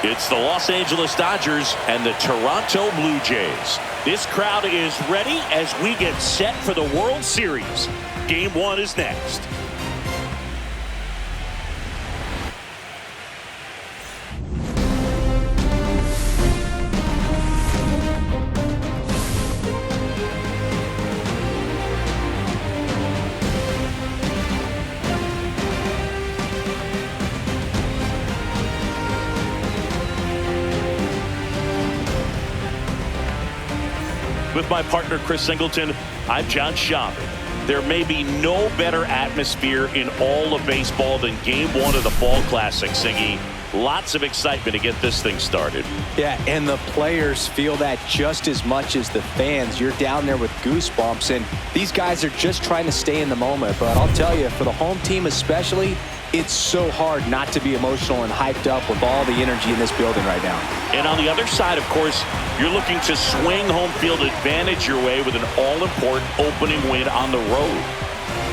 It's the Los Angeles Dodgers and the Toronto Blue Jays. This crowd is ready as we get set for the World Series. Game 1 is next. With my partner, Chris Singleton, I'm John Schaub. There may be no better atmosphere in all of baseball than Game 1 of the Fall Classic, Singy. Lots of excitement to get this thing started. Yeah, and the players feel that just as much as the fans. You're down there with goosebumps, and these guys are just trying to stay in the moment. But I'll tell you, for the home team especially, it's so hard not to be emotional and hyped up with all the energy in this building right now. And on the other side, of course, you're looking to swing home field advantage your way with an all-important opening win on the road.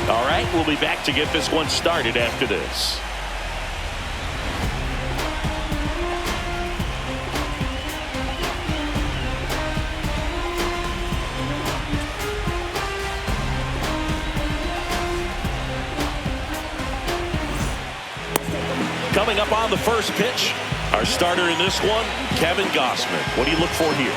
All right, we'll be back to get this one started after this. Coming up on the first pitch, our starter in this one, Kevin Gausman. What do you look for here?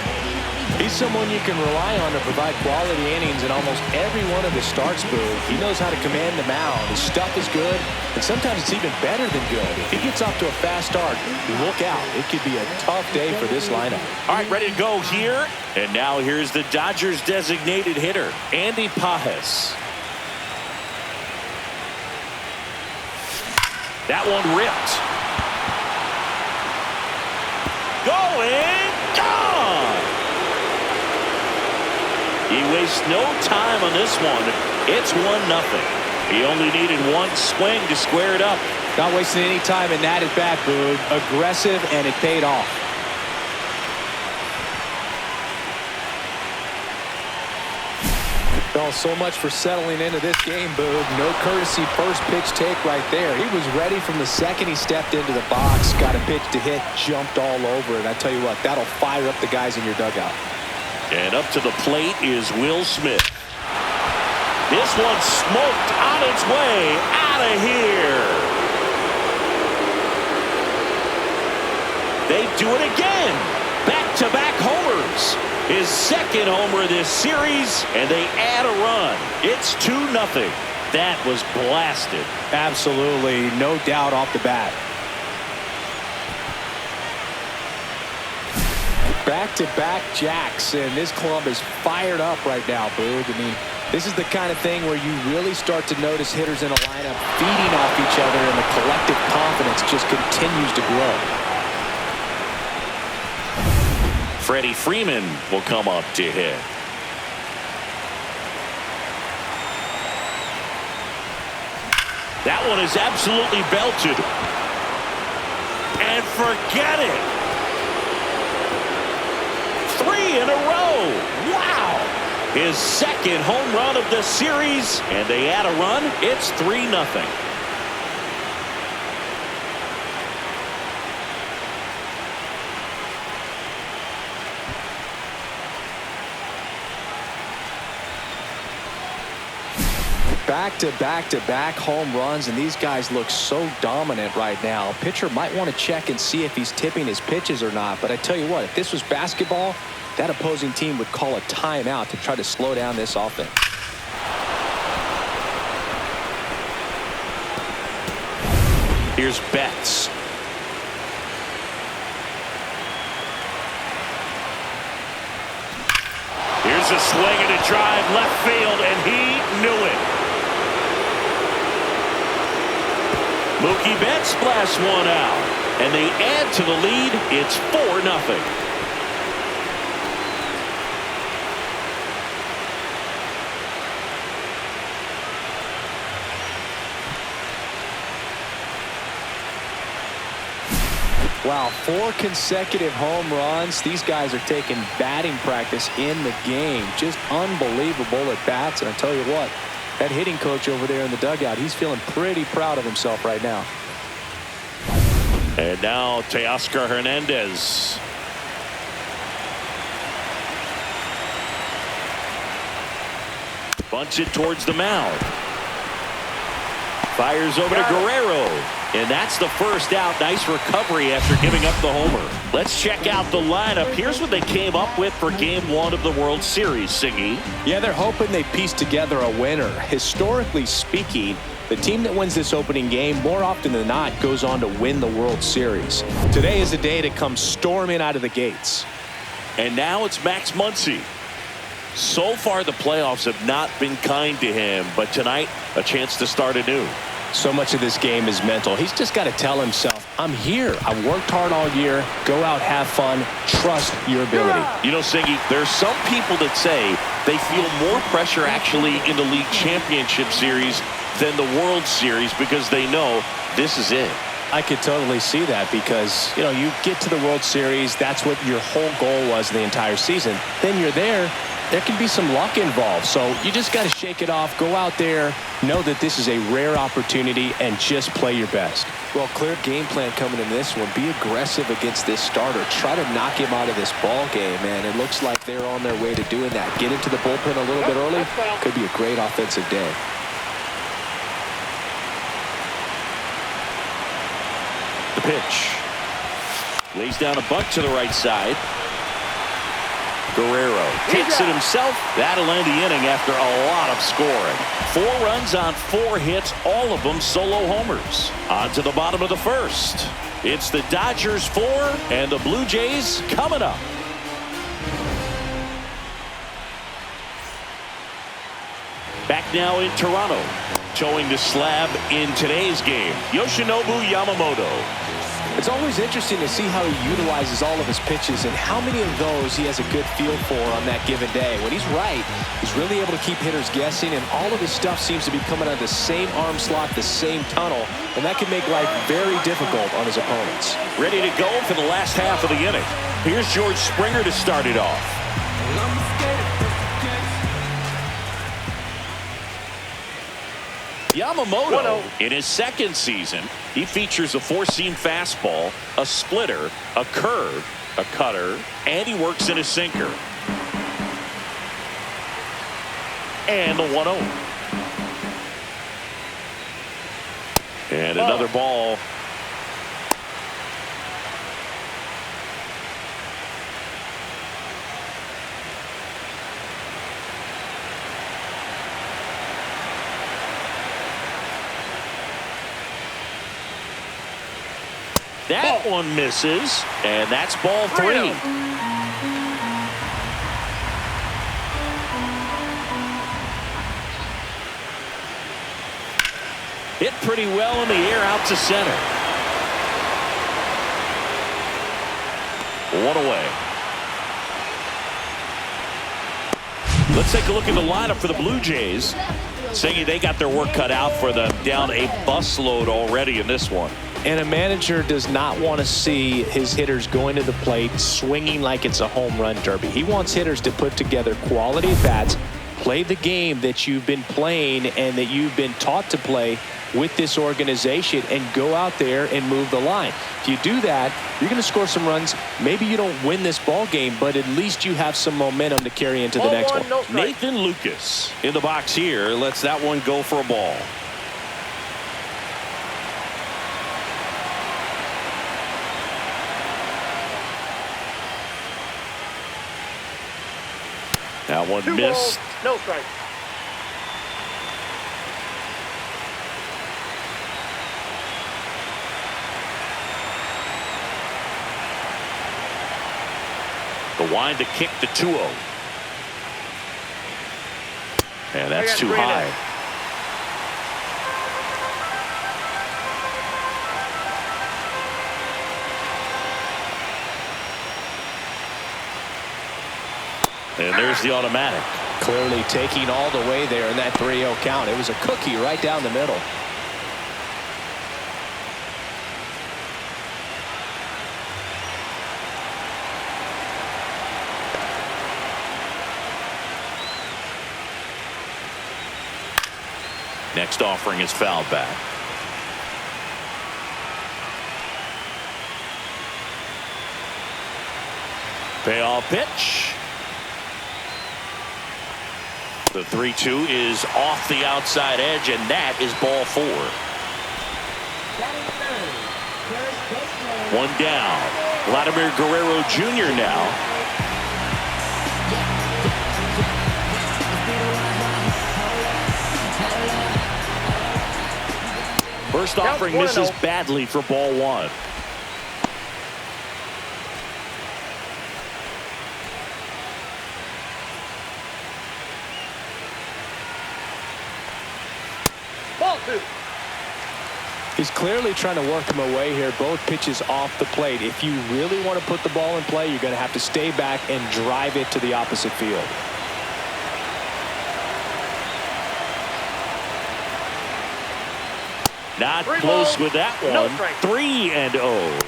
He's someone you can rely on to provide quality innings in almost every one of his starts, Boo. He knows how to command the mound. His stuff is good, and sometimes it's even better than good. If he gets off to a fast start, look out. It could be a tough day for this lineup. All right, ready to go here. And now here's the Dodgers' designated hitter, Andy Pages. That one ripped. Going, gone! He wastes no time on this one. It's 1-0. He only needed one swing to square it up. Not wasting any time in that at bat, Boog. Aggressive, and it paid off. Well, so much for settling into this game, Boog. No courtesy first pitch take right there. He was ready from the second he stepped into the box, got a pitch to hit, jumped all over it. I tell you what, that'll fire up the guys in your dugout. And up to the plate is Will Smith. This one smoked on its way out of here. They do it again. Back-to-back homers. His second homer this series, and they add a run. It's 2-0. That was blasted. Absolutely, no doubt off the bat. Back-to-back jacks, and this club is fired up right now, Boog. I mean, this is the kind of thing where you really start to notice hitters in a lineup feeding off each other, and the collective confidence just continues to grow. Freddie Freeman will come up to hit. That one is absolutely belted. And forget it. 3 in a row. Wow. His second home run of the series, and they add a run. It's 3-0. Back-to-back-to-back home runs, and these guys look so dominant right now. A pitcher might want to check and see if he's tipping his pitches or not, but I tell you what, if this was basketball, that opposing team would call a timeout to try to slow down this offense. Here's Betts. Here's a swing and a drive left field, and he knew it. Mookie Betts blasts one out, and they add to the lead. It's 4-0. Wow, 4 consecutive home runs. These guys are taking batting practice in the game. Just unbelievable at bats, and I tell you what, that hitting coach over there in the dugout, he's feeling pretty proud of himself right now. And now Teoscar Hernandez. Bunts it towards the mound. Fires over to Guerrero. And that's the first out. Nice recovery after giving up the homer. Let's check out the lineup. Here's what they came up with for Game 1 of the World Series, Siggy. Yeah, they're hoping they piece together a winner. Historically speaking, the team that wins this opening game more often than not goes on to win the World Series. Today is a day to come storming out of the gates. And now it's Max Muncy. So far, the playoffs have not been kind to him, but tonight, a chance to start anew. So much of this game is mental. He's just got to tell himself, I'm here. I've worked hard all year. Go out, have fun, trust your ability. You know, Siggy, there's some people that say they feel more pressure actually in the league championship series than the World Series because they know this is it. I could totally see that because, you know, you get to the World Series, that's what your whole goal was the entire season. Then you're there. There can be some luck involved, so you just got to shake it off, go out there, know that this is a rare opportunity, and just play your best. Well, clear game plan coming in this one. Be aggressive against this starter. Try to knock him out of this ball game, and it looks like they're on their way to doing that. Get into the bullpen a little bit early. Could be a great offensive day. The pitch. Lays down a bunt to the right side. Guerrero takes it himself. That'll end the inning after a lot of scoring. 4 runs on 4 hits, all of them solo homers. On to the bottom of the first. It's the Dodgers 4 and the Blue Jays coming up. Back now in Toronto. Towing the slab in today's game, Yoshinobu Yamamoto. It's always interesting to see how he utilizes all of his pitches and how many of those he has a good feel for on that given day. When he's right, he's really able to keep hitters guessing, and all of his stuff seems to be coming out of the same arm slot, the same tunnel, and that can make life very difficult on his opponents. Ready to go for the last half of the inning. Here's George Springer to start it off. Yamamoto, in his second season, he features a 4-seam fastball, a splitter, a curve, a cutter, and he works in a sinker. And the 1-0. And another ball. That one misses, and that's ball 3. Hit pretty well in the air out to center. 1 away. Let's take a look at the lineup for the Blue Jays. Saying they got their work cut out for them, down a busload already in this one. And a manager does not want to see his hitters going to the plate swinging like it's a home run derby. He wants hitters to put together quality bats, play the game that you've been playing and that you've been taught to play with this organization, and go out there and move the line. If you do that, you're going to score some runs. Maybe you don't win this ball game, but at least you have some momentum to carry into the next one. Nathan Lucas in the box here lets that one go for a ball. That one missed. No strike. The wind to kick the 2-0. And that's too high. And there's the automatic. Clearly taking all the way there in that 3-0 count. It was a cookie right down the middle. Next offering is fouled back. Payoff pitch. The 3-2 is off the outside edge, and that is ball 4. One down. Vladimir Guerrero Jr. now. First offering misses badly for ball 1. Ball 2. He's clearly trying to work him away here. Both pitches off the plate. If you really want to put the ball in play, you're going to have to stay back and drive it to the opposite field. Not close with that one. 3-0.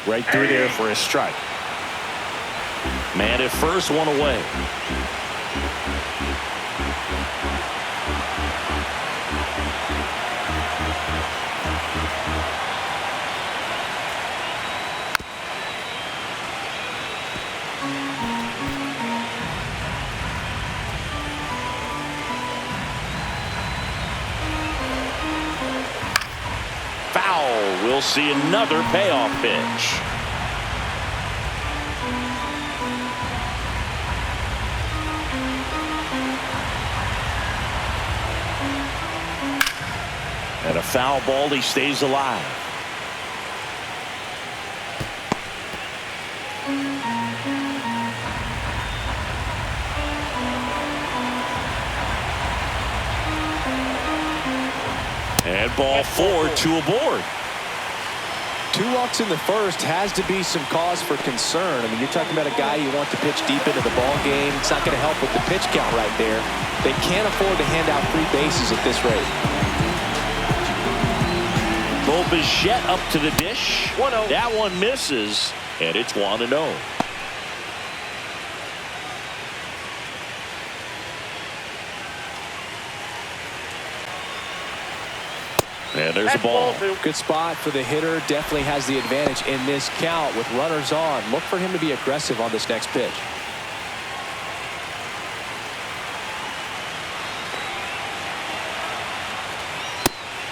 Right through there for a strike. Man at first, one away. Foul. We'll see another payoff pitch. And a foul ball. He stays alive. And ball 4, 2 aboard. 2 walks in the first has to be some cause for concern. I mean, you're talking about a guy you want to pitch deep into the ball game. It's not going to help with the pitch count right there. They can't afford to hand out 3 bases at this rate. Bichette up to the dish. 1-0. That one misses, and it's 1-0. And there's a ball. Good spot for the hitter. Definitely has the advantage in this count with runners on. Look for him to be aggressive on this next pitch.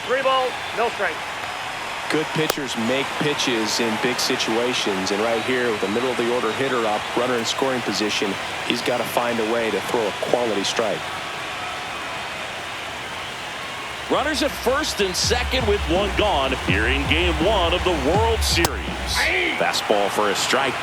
Three balls, no strike. Good pitchers make pitches in big situations, and right here with the middle of the order hitter up, runner in scoring position, he's got to find a way to throw a quality strike. Runners at first and second with 1 gone here in game 1 of the World Series. Fastball for a strike.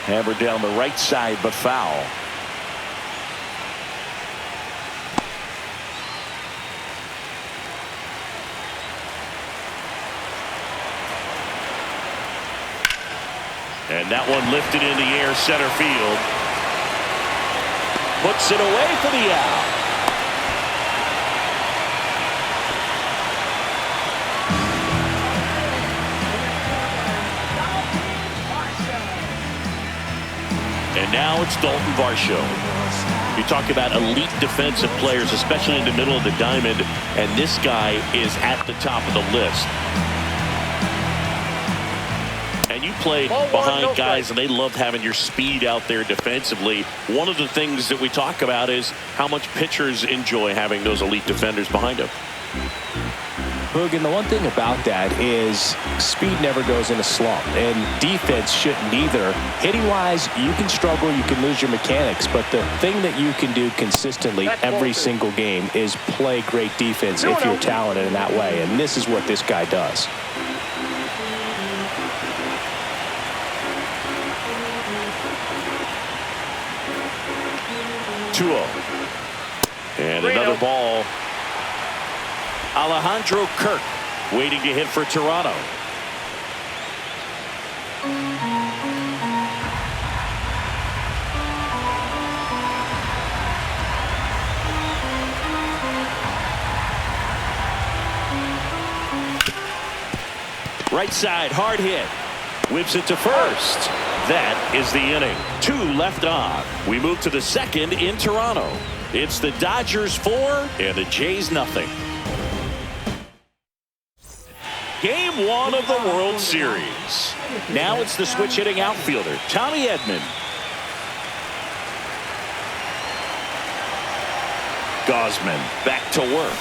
Hammered down the right side, but foul. And that one lifted in the air, center field. Puts it away for the out. And now it's Dalton Varsho. You talk about elite defensive players, especially in the middle of the diamond, and this guy is at the top of the list. And you played behind guys, and they love having your speed out there defensively. One of the things that we talk about is how much pitchers enjoy having those elite defenders behind them. Boog, and the one thing about that is speed never goes in a slump, and defense shouldn't either. Hitting-wise, you can struggle, you can lose your mechanics, but the thing that you can do consistently every single game is play great defense if you're talented in that way, and this is what this guy does. And another ball. Alejandro Kirk waiting to hit for Toronto. Right side, hard hit. Whips it to first. That is the inning. 2 left on. We move to the second in Toronto. It's the Dodgers 4 and the Jays nothing. Game 1 of the World Series. Now it's the switch hitting outfielder, Tommy Edman. Gausman back to work.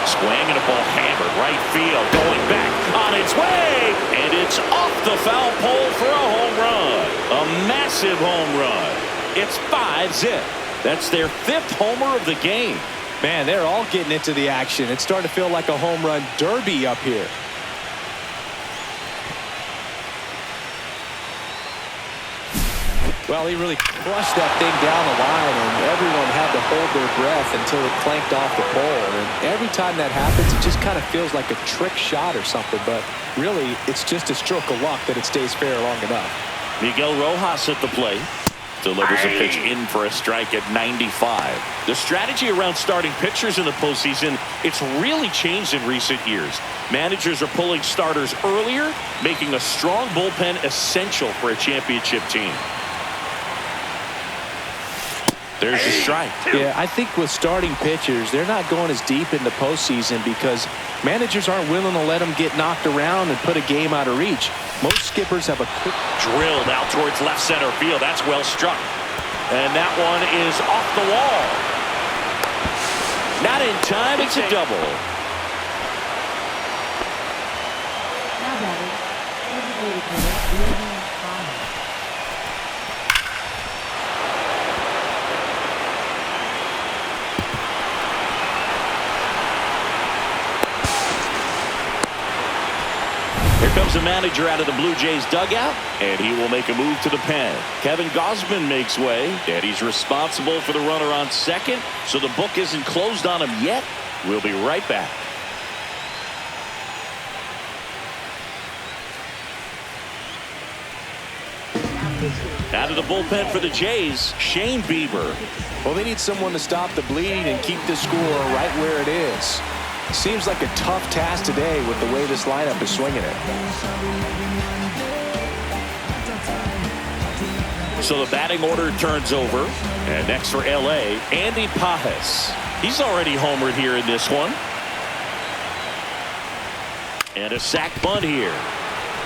Swinging a ball hammered right field, going back on its way, and it's off the foul pole for a home run. A massive home run. It's 5-zip. That's their 5th homer of the game. Man, they're all getting into the action. It's starting to feel like a home run derby up here. Well, he really crushed that thing down the line, and everyone had to hold their breath until it clanked off the pole. And every time that happens, it just kind of feels like a trick shot or something. But really, it's just a stroke of luck that it stays fair long enough. Miguel Rojas at the plate. Delivers a pitch in for a strike at 95. The strategy around starting pitchers in the postseason, it's really changed in recent years. Managers are pulling starters earlier, making a strong bullpen essential for a championship team. There's the strike. Yeah, I think with starting pitchers, they're not going as deep in the postseason because managers aren't willing to let them get knocked around and put a game out of reach. Most skippers have a quick drilled out towards left center field. That's well struck. And that one is off the wall. Not in time. It's a double. Now batting, designated hitter, Here comes the manager out of the Blue Jays dugout, and he will make a move to the pen. Kevin Gausman makes way, and he's responsible for the runner on second, so the book isn't closed on him yet. We'll be right back. Out of the bullpen for the Jays, Shane Bieber. Well, they need someone to stop the bleeding and keep the score right where it is. Seems like a tough task today with the way this lineup is swinging it. So the batting order turns over. And next for L.A., Andy Pajes. He's already homered here in this one. And a sac bunt here.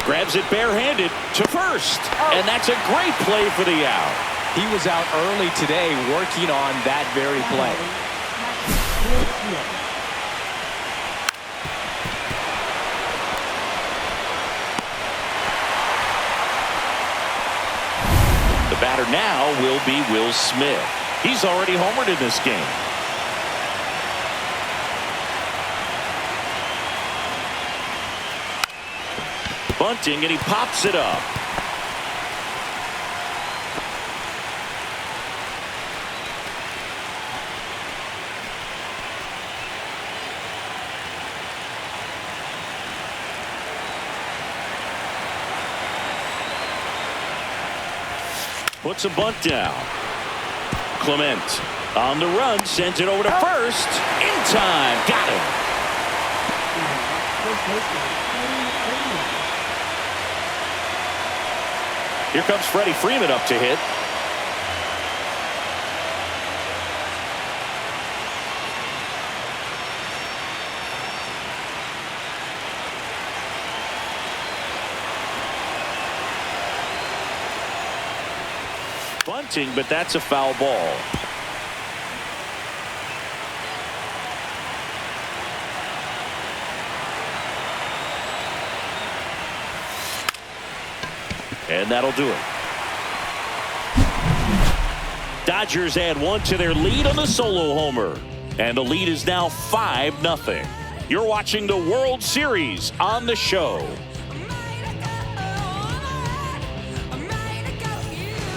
Grabs it barehanded to first. And that's a great play for the out. He was out early today working on that very play. The batter now will be Will Smith. He's already homered in this game. Bunting, and he pops it up. Puts a bunt down. Clement on the run, sends it over to first. In time, got him. Here comes Freddie Freeman up to hit. Bunting, but that's a foul ball. And that'll do it. Dodgers add 1 to their lead on the solo homer. And the lead is now 5-0. You're watching the World Series on the show.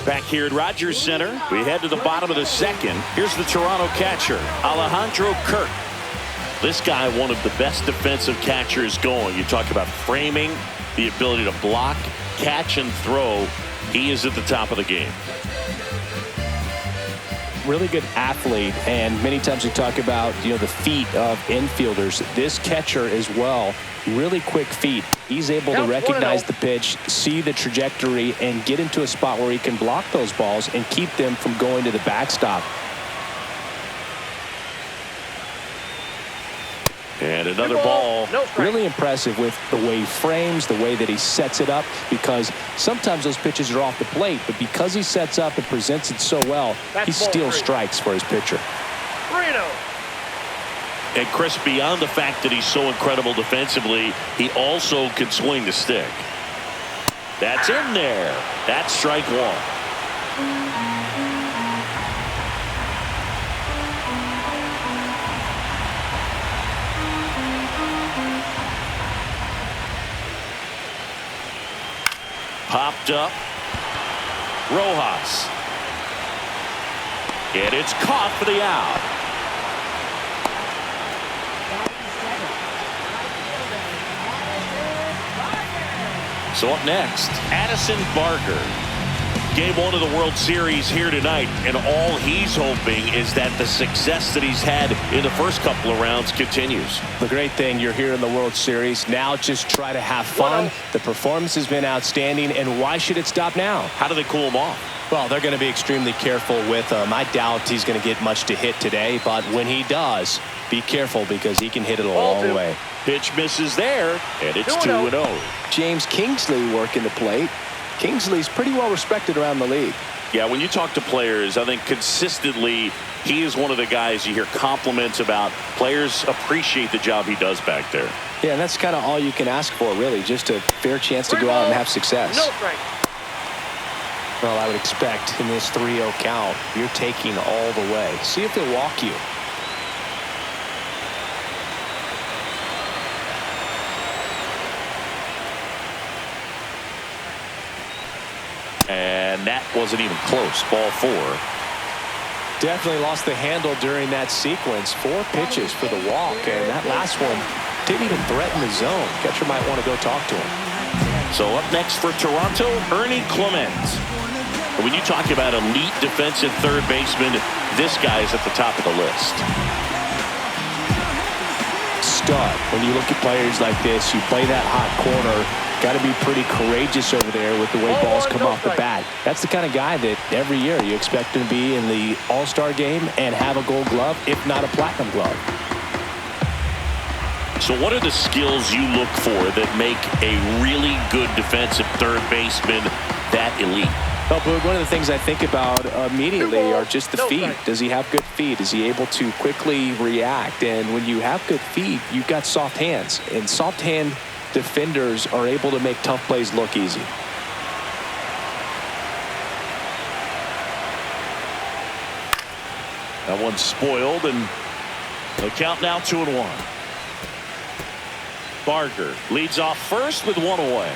Back here at Rogers Center, we head to the bottom of the second. Here's the Toronto catcher, Alejandro Kirk. This guy, one of the best defensive catchers going. You talk about framing, the ability to block, catch, and throw. He is at the top of the game. really good athlete, and many times we talk about, the feet of infielders. This catcher as well, really quick feet. He's able to recognize the pitch, see the trajectory, and get into a spot where he can block those balls and keep them from going to the backstop. And another ball. Really impressive with the way he frames, the way that he sets it up, because sometimes those pitches are off the plate, but because he sets up and presents it so well, he steals strikes for his pitcher. And Chris, beyond the fact that he's so incredible defensively, he also can swing the stick. That's in there. That's strike one. Popped up. Rojas. And it's caught for the out. So up next, Addison Barker. Game 1 of the World Series here tonight, and all he's hoping is that the success that he's had in the first couple of rounds continues. The great thing, you're here in the World Series. Now just try to have fun. The performance has been outstanding, and why should it stop now? How do they cool him off? Well, they're going to be extremely careful with him. I doubt he's going to get much to hit today, but when he does, be careful because he can hit it a long way. Pitch misses there, and it's 2-0. James Kingsley working the plate. Kingsley's pretty well respected around the league. Yeah, when you talk to players, I think consistently he is one of the guys you hear compliments about. Players appreciate the job he does back there. Yeah, and that's kind of all you can ask for, really, just a fair chance to go out and have success. Well, I would expect in this 3-0 count, you're taking all the way. See if they'll walk you. And that wasn't even close. Ball 4. Definitely lost the handle during that sequence. 4 pitches for the walk, and that last one didn't even threaten the zone. Catcher might want to go talk to him. So up next for Toronto, Ernie Clement. When you talk about elite defensive third baseman, this guy's at the top of the list. Stud. When you look at players like this, you play that hot corner. Got to be pretty courageous over there with the way balls come off the bat. That's the kind of guy that every year you expect him to be in the All-Star game and have a gold glove, if not a platinum glove. So what are the skills you look for that make a really good defensive third baseman that elite? Well, Boog, one of the things I think about immediately are just the feet. Does he have good feet? Is he able to quickly react? And when you have good feet, you've got soft hands. And soft hand defenders are able to make tough plays look easy. That one's spoiled, and the count now 2-1. Barker leads off first with 1 away.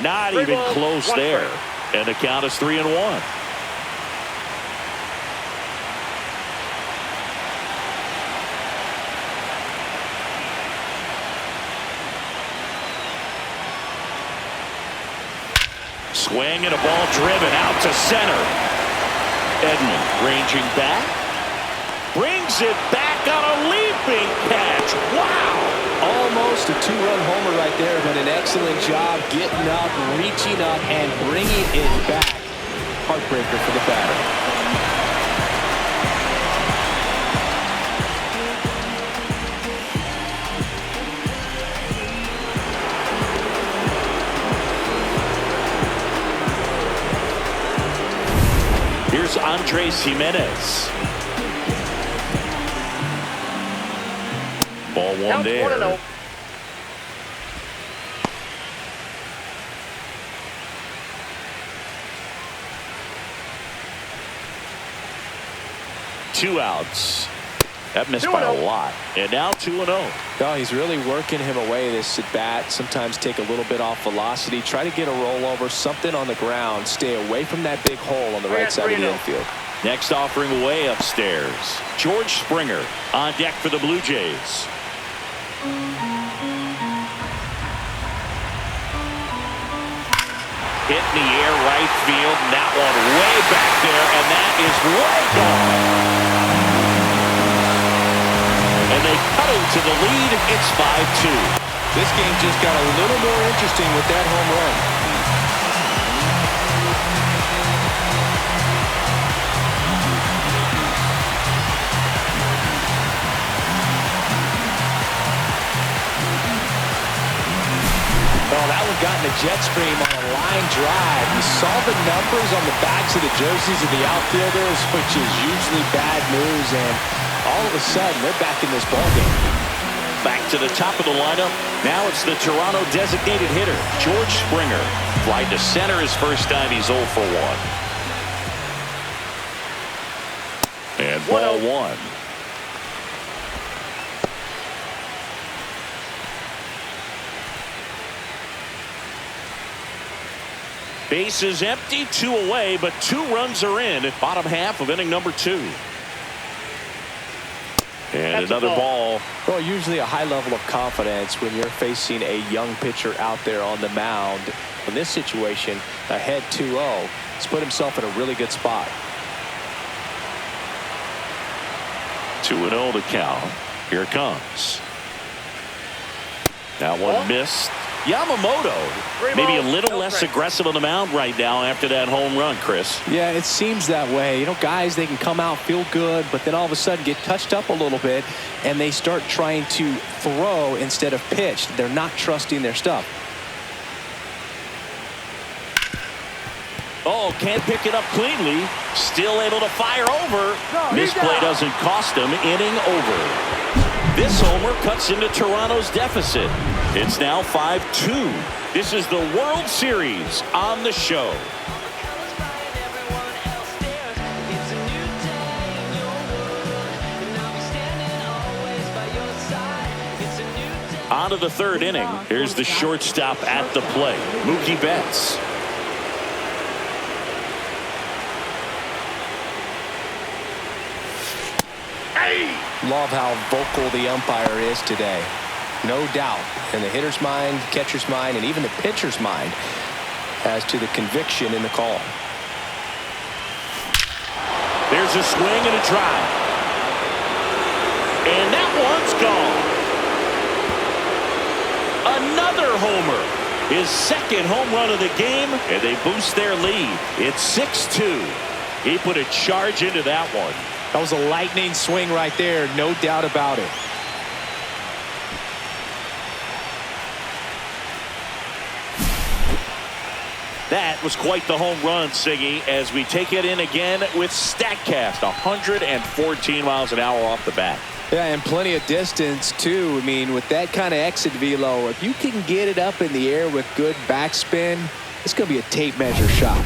Not even close there. And the count is 3-1. Swing and a ball driven out to center. Edman ranging back. Brings it back on a leaping catch. Wow. Almost a 2-run homer right there, but an excellent job getting up, reaching up, and bringing it back. Heartbreaker for the batter. Here's Andres Jimenez. Ball 1 there. 2 outs. That missed by a lot. And now 2-0. Oh, he's really working him away this at bat. Sometimes take a little bit off velocity. Try to get a rollover, something on the ground. Stay away from that big hole on the right side of the infield. Next offering way upstairs. George Springer on deck for the Blue Jays. Hit in the air right field, and that one way back there, and that is way gone. And they cut into the lead. It's 5-2. This game just got a little more interesting with that home run. Oh, that one got in a jet stream on a line drive. You saw the numbers on the backs of the jerseys of the outfielders, which is usually bad news, and all of a sudden they're back in this ballgame. Back to the top of the lineup. Now it's the Toronto designated hitter, George Springer. Fly to center his first time. He's 0 for 1. And ball 1. Bases empty, 2 away, but 2 runs are in at bottom half of inning number 2. And That's another ball. Well, usually a high level of confidence when you're facing a young pitcher out there on the mound. In this situation, ahead 2-0, he's put himself in a really good spot. 2-0 to count. Here it comes. That one missed. Yamamoto maybe a little less aggressive on the mound right now after that home run, Chris. Yeah, it seems that way. You know, guys, they can come out, feel good, but then all of a sudden get touched up a little bit, and they start trying to throw instead of pitch. They're not trusting their stuff. Oh, can't pick it up cleanly. Still able to fire over. This play doesn't cost him. Inning over. This homer cuts into Toronto's deficit. It's now 5-2. This is the World Series on the show. On to the 3rd inning. Here's the shortstop at the plate, Mookie Betts. Love how vocal the umpire is today. No doubt in the hitter's mind, catcher's mind, and even the pitcher's mind as to the conviction in the call. There's a swing and a drive. And that one's gone. Another homer. His 2nd home run of the game, and they boost their lead. It's 6-2. He put a charge into that one. That was a lightning swing right there, no doubt about it. That was quite the home run, Siggy, as we take it in again with StatCast. 114 miles an hour off the bat. Yeah, and plenty of distance, too. I mean, with that kind of exit velo, if you can get it up in the air with good backspin, it's going to be a tape measure shot.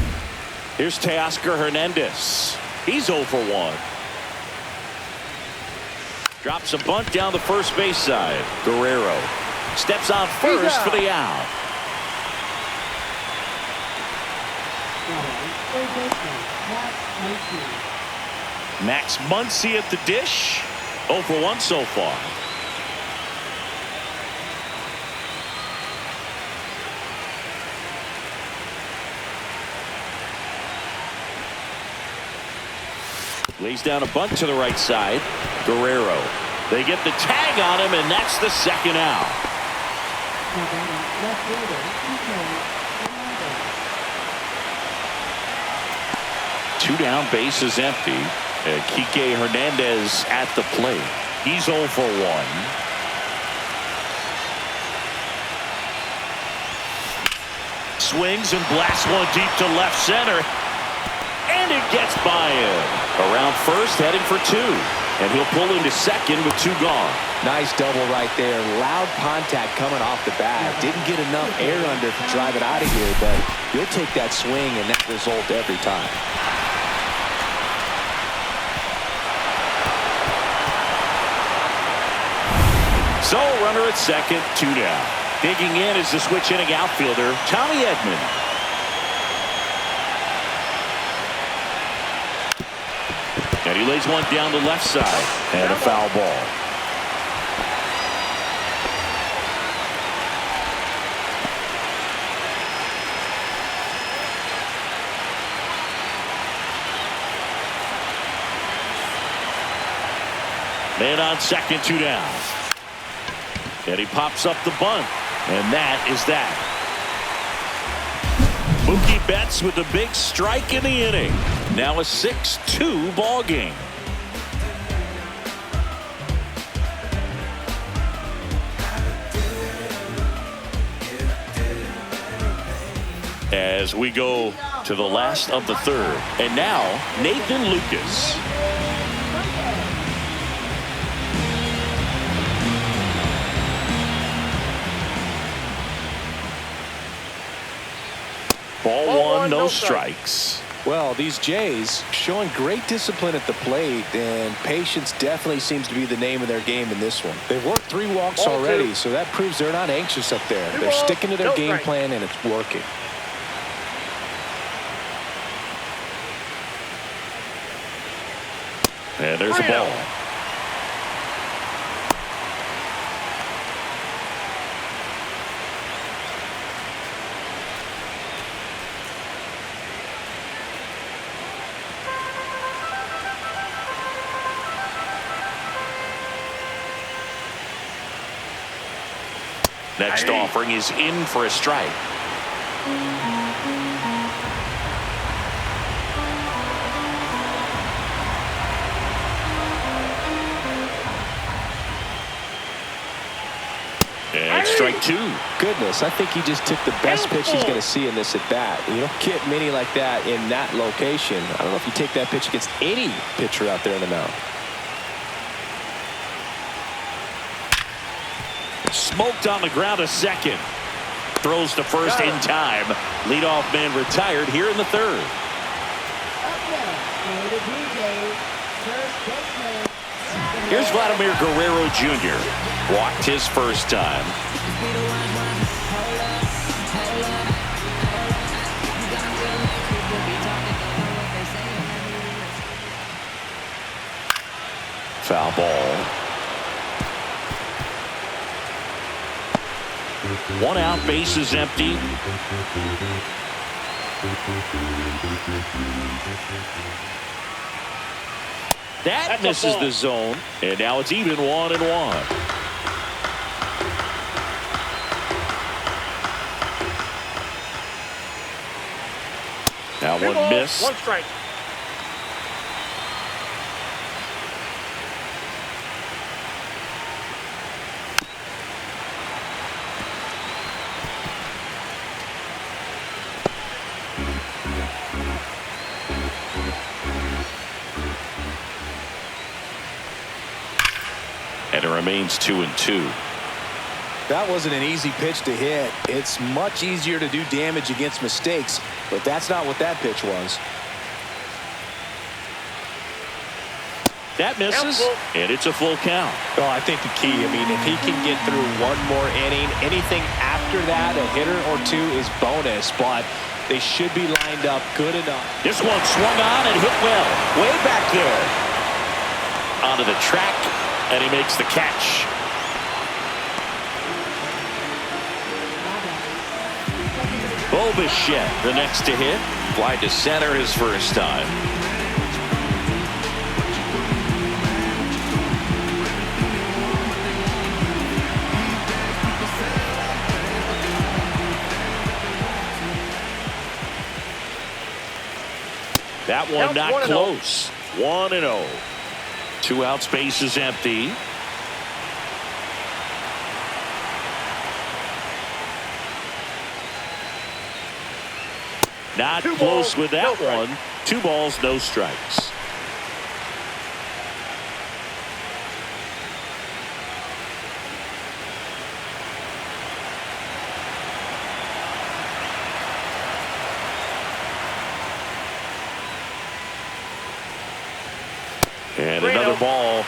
Here's Teoscar Hernandez. He's 0 for 1. Drops a bunt down the first base side. Guerrero steps on first for the out. Max Muncy at the dish. 0 for 1 so far. Lays down a bunt to the right side. Guerrero. They get the tag on him, and that's the 2nd out. 2 down, base is empty. Kike Hernandez at the plate. He's 0 for 1. Swings and blasts one deep to left center. And it gets by him. Around first, heading for 2. And he'll pull into 2nd with 2 gone. Nice double right there. Loud contact coming off the bat. Didn't get enough air under to drive it out of here, but you'll take that swing and that result every time. So, runner at 2nd, 2 down. Digging in is the switch inning outfielder, Tommy Edman. And he lays one down the left side. And a foul ball. And on second, 2 down. And he pops up the bunt. And that is that. Mookie Betts with a big strike in the inning. Now a 6-2 ball game. As we go to the last of the third. And now Nathan Lucas. Ball one, no strikes. Well, these Jays showing great discipline at the plate, and patience definitely seems to be the name of their game in this one. They've worked 3 walks already, so that proves they're not anxious up there. They're sticking to their game plan, and it's working. And there's a ball. Next offering is in for a strike. And strike 2. Goodness, I think he just took the best pitch he's going to see in this at bat. You don't get many like that in that location. I don't know if you take that pitch against any pitcher out there in the mound. Smoked on the ground a second. Throws to first in time. Leadoff man retired here in the third. Here's Vladimir Guerrero Jr. Walked his first time. Foul ball. 1 out, base is empty. That misses the zone, and now it's even 1-1. Now 1 miss. 1 strike. And it remains 2-2. That wasn't an easy pitch to hit. It's much easier to do damage against mistakes, but that's not what that pitch was. That misses, and it's a full count. Oh, I think the key, I mean, if he can get through 1 more inning, anything after that, a hitter or 2 is bonus, but they should be lined up good enough. This one swung on and hit well. Way back there. Onto the track, and he makes the catch. Bo Bichette, the next to hit. Fly to center his first time. That one not close. 1-0. 2 out, space is empty. Not close with that one. 2 balls, no strikes. And another ball.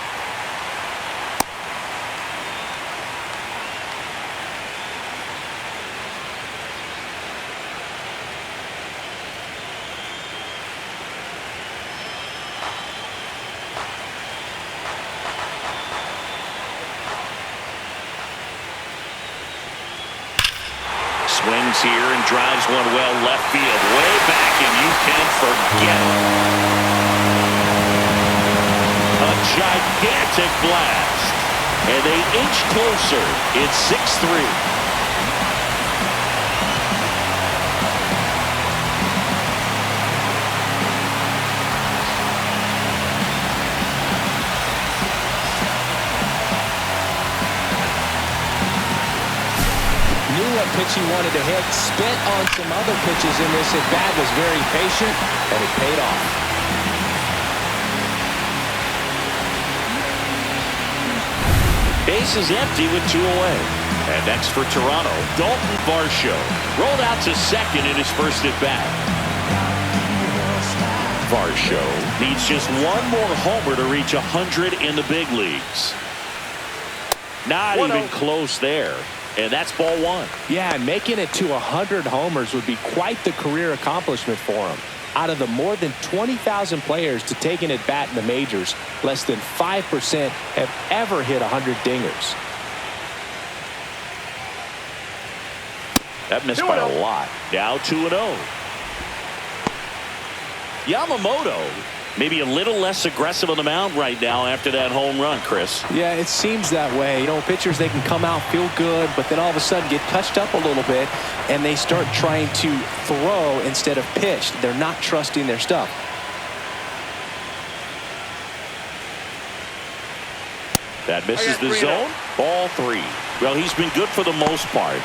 Swings here and drives one well left field. Way back, and you can forget it. A gigantic blast. And they inch closer. It's 6-3. What pitch he wanted to hit, spent on some other pitches in this at bat, was very patient, and it paid off. Base is empty with 2 away. And next for Toronto, Dalton Varsho rolled out to second in his first at bat. Varsho needs just one more homer to reach 100 in the big leagues. Not even close there. And that's ball 1. Yeah, and making it to 100 homers would be quite the career accomplishment for him. Out of the more than 20,000 players to take an at bat in the majors, less than 5% have ever hit 100 dingers. That missed by a lot. Now 2-0. Yamamoto maybe a little less aggressive on the mound right now after that home run, Chris. Yeah, it seems that way. You know, pitchers, they can come out, feel good, but then all of a sudden get touched up a little bit, and they start trying to throw instead of pitch. They're not trusting their stuff. That misses the zone. Ball 3. Well, he's been good for the most part.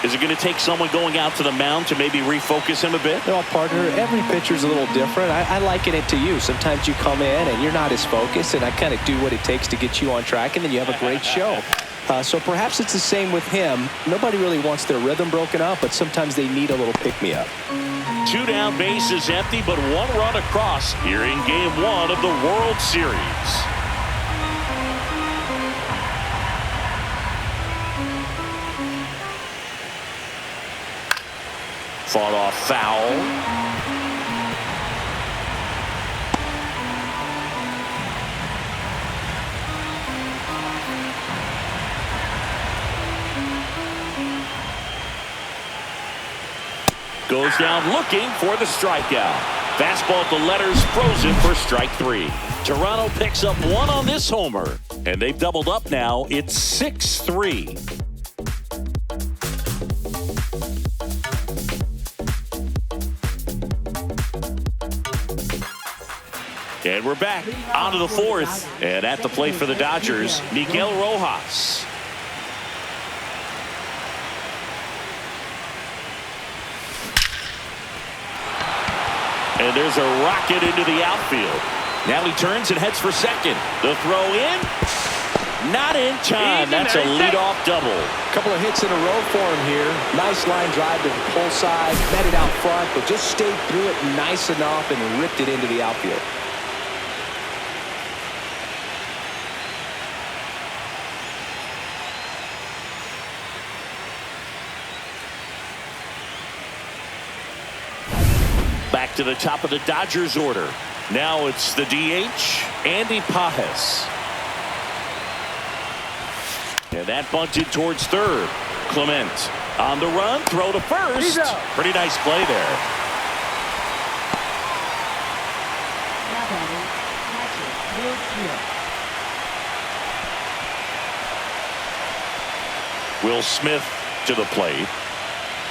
Is it going to take someone going out to the mound to maybe refocus him a bit? No, partner, every pitcher's a little different. I liken it to you. Sometimes you come in and you're not as focused, and I kind of do what it takes to get you on track, and then you have a great show. So perhaps it's the same with him. Nobody really wants their rhythm broken up, but sometimes they need a little pick-me-up. 2 down, bases empty, but 1 run across here in Game 1 of the World Series. Fought off foul. Goes down looking for the strikeout. Fastball at the letters, frozen for strike 3. Toronto picks up 1 on this homer, and they've doubled up now. It's 6-3. And we're back onto the 4th, and at the plate for the Dodgers, Miguel Rojas. And there's a rocket into the outfield. Now he turns and heads for second. The throw in, not in time. That's a leadoff double. A couple of hits in a row for him here. Nice line drive to the pull side, met it out front, but just stayed through it nice enough and ripped it into the outfield. Back to the top of the Dodgers order. Now it's the DH, Andy Pages. And that bunted towards third. Clement on the run, throw to first. Pretty nice play there. Now batting, catcher, Will Smith to the plate.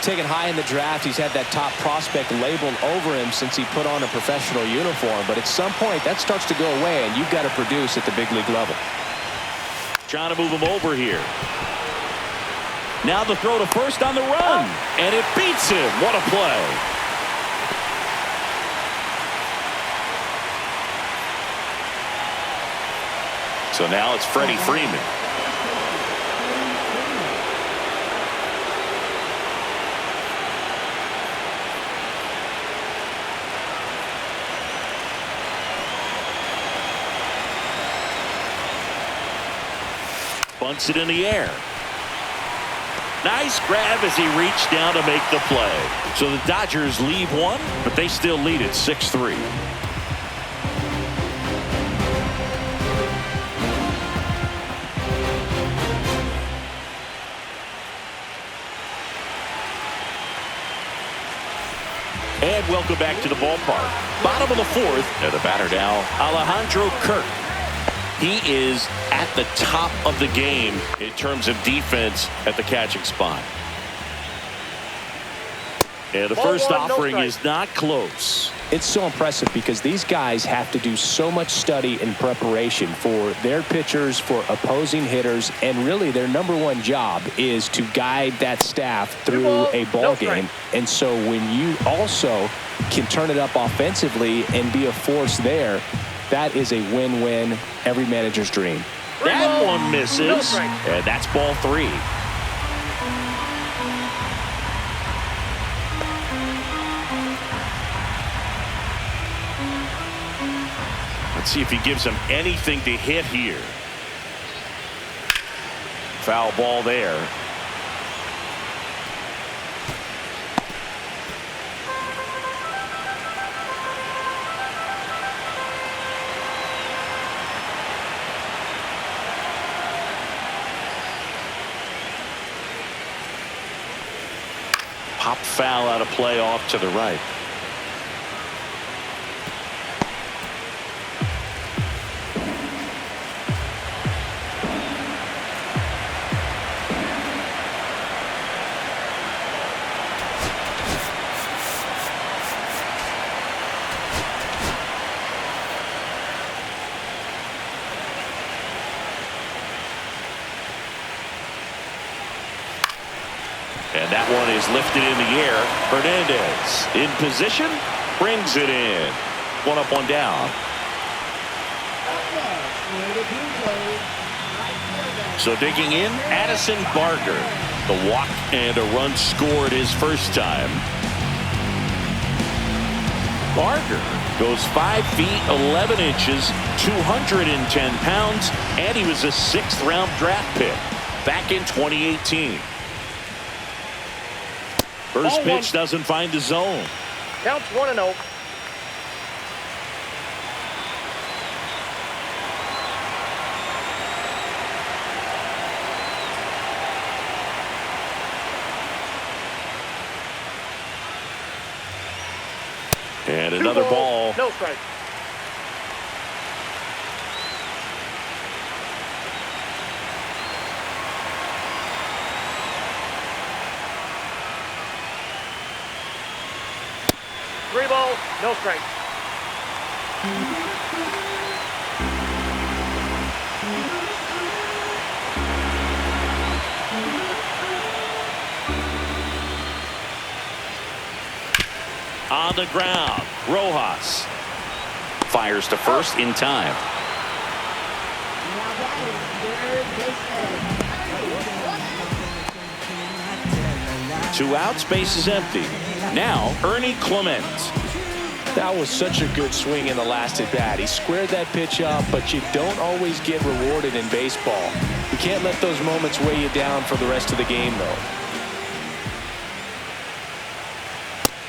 Taken high in the draft, he's had that top prospect labeled over him since he put on a professional uniform. But at some point, that starts to go away, and you've got to produce at the big league level. Trying to move him over here. Now the throw to first on the run, and it beats him. What a play. So now it's Freddie Freeman. Bunts it in the air. Nice grab as he reached down to make the play. So the Dodgers leave 1, but they still lead at 6-3. And welcome back to the ballpark. Bottom of the 4th, and the batter now, Alejandro Kirk. He is at the top of the game in terms of defense at the catching spot. And the first offering is not close. It's so impressive because these guys have to do so much study and preparation for their pitchers, for opposing hitters, and really their number one job is to guide that staff through a ball game. And so when you also can turn it up offensively and be a force there, that is a win-win, every manager's dream. That one misses, and that's ball 3. Let's see if he gives him anything to hit here. Foul ball there. Pop foul out of play off to the right. And that one is lifted in the air. Hernandez in position, brings it in. One up, one down. So digging in, Addison Barger. The walk and a run scored his first time. Barger goes 5 feet 11 inches, 210 pounds, and he was a 6th round draft pick back in 2018. First pitch doesn't find the zone. Counts 1-0. And another ball. No strike. Three ball, no strike. On the ground, Rojas fires to first in time. Two outs, base is empty. Now Ernie Clement. That was such a good swing in the last at bat. He squared that pitch up, but you don't always get rewarded in baseball. You can't let those moments weigh you down for the rest of the game, though.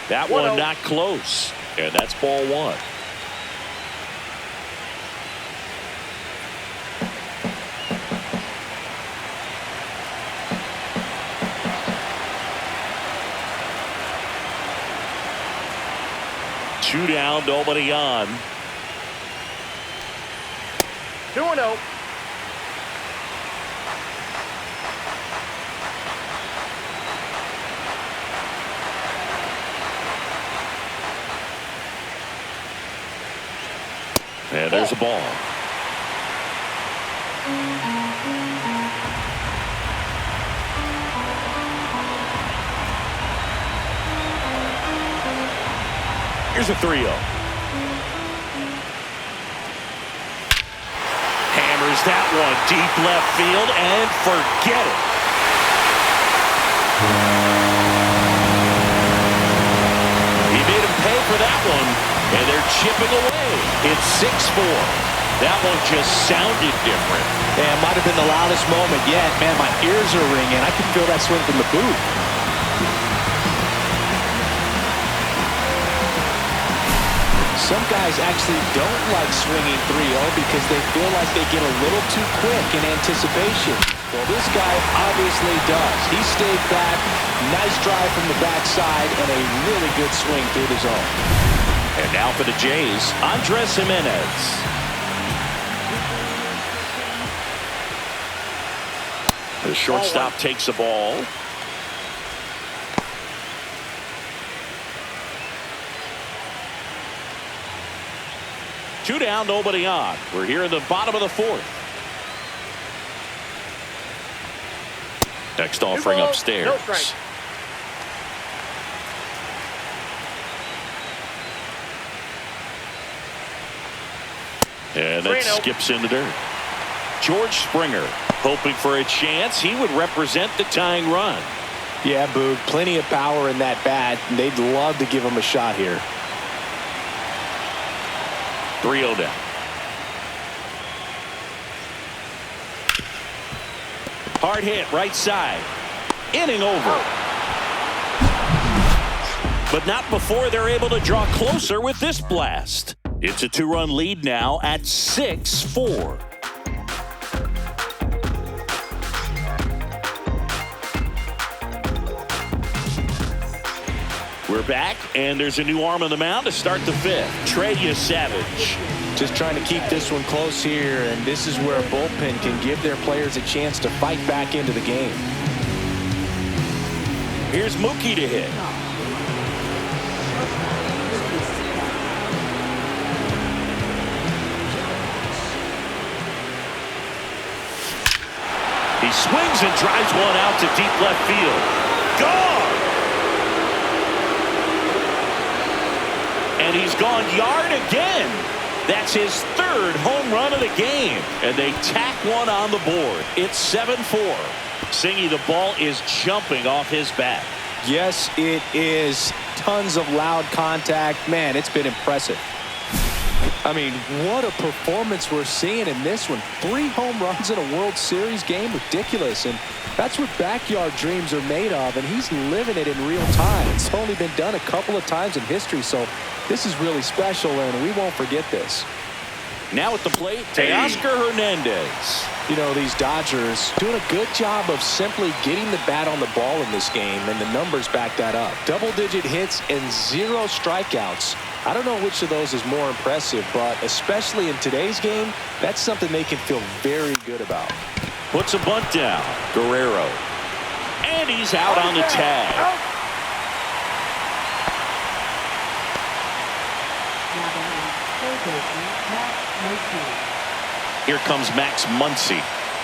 That one not close, and that's ball 1. Two down, nobody on. 2-0. And there's a ball. Here's a 3-0. Hammers that one deep left field and forget it. He made him pay for that one, and they're chipping away. It's 6-4. That one just sounded different. Yeah, it might have been the loudest moment yet. Man, my ears are ringing. I can feel that swing from the booth. Some guys actually don't like swinging 3-0 because they feel like they get a little too quick in anticipation. Well, this guy obviously does. He stayed back, nice drive from the backside, and a really good swing through the zone. And now for the Jays, Andres Jimenez. The shortstop takes the ball. Two down, nobody on. We're here in the bottom of the fourth. Next offering upstairs. No strike. And that skips in the dirt. George Springer hoping for a chance. He would represent the tying run. Yeah, Boog, plenty of power in that bat. And they'd love to give him a shot here. 3-0 down. Hard hit right side. Inning over. But not before they're able to draw closer with this blast. It's a 2-run lead now at 6-4. We're back, and there's a new arm on the mound to start the fifth. Trey Savage. Just trying to keep this one close here, and this is where a bullpen can give their players a chance to fight back into the game. Here's Mookie to hit. He swings and drives one out to deep left field. Gone! And he's gone yard again. That's his third home run of the game. And they tack one on the board. It's 7-4. Singy, the ball is jumping off his bat. Yes, it is. Tons of loud contact. Man, it's been impressive. I mean, what a performance we're seeing in this one. 3 home runs in a World Series game. Ridiculous. And that's what backyard dreams are made of. And he's living it in real time. It's only been done a couple of times in history. So this is really special, and we won't forget this. Now at the plate, Teoscar Hernandez. You know, these Dodgers doing a good job of simply getting the bat on the ball in this game, and the numbers back that up. Double-digit hits and 0 strikeouts. I don't know which of those is more impressive, but especially in today's game, that's something they can feel very good about. Puts a bunt down. Guerrero. And he's out on the tag. Here comes Max Muncy.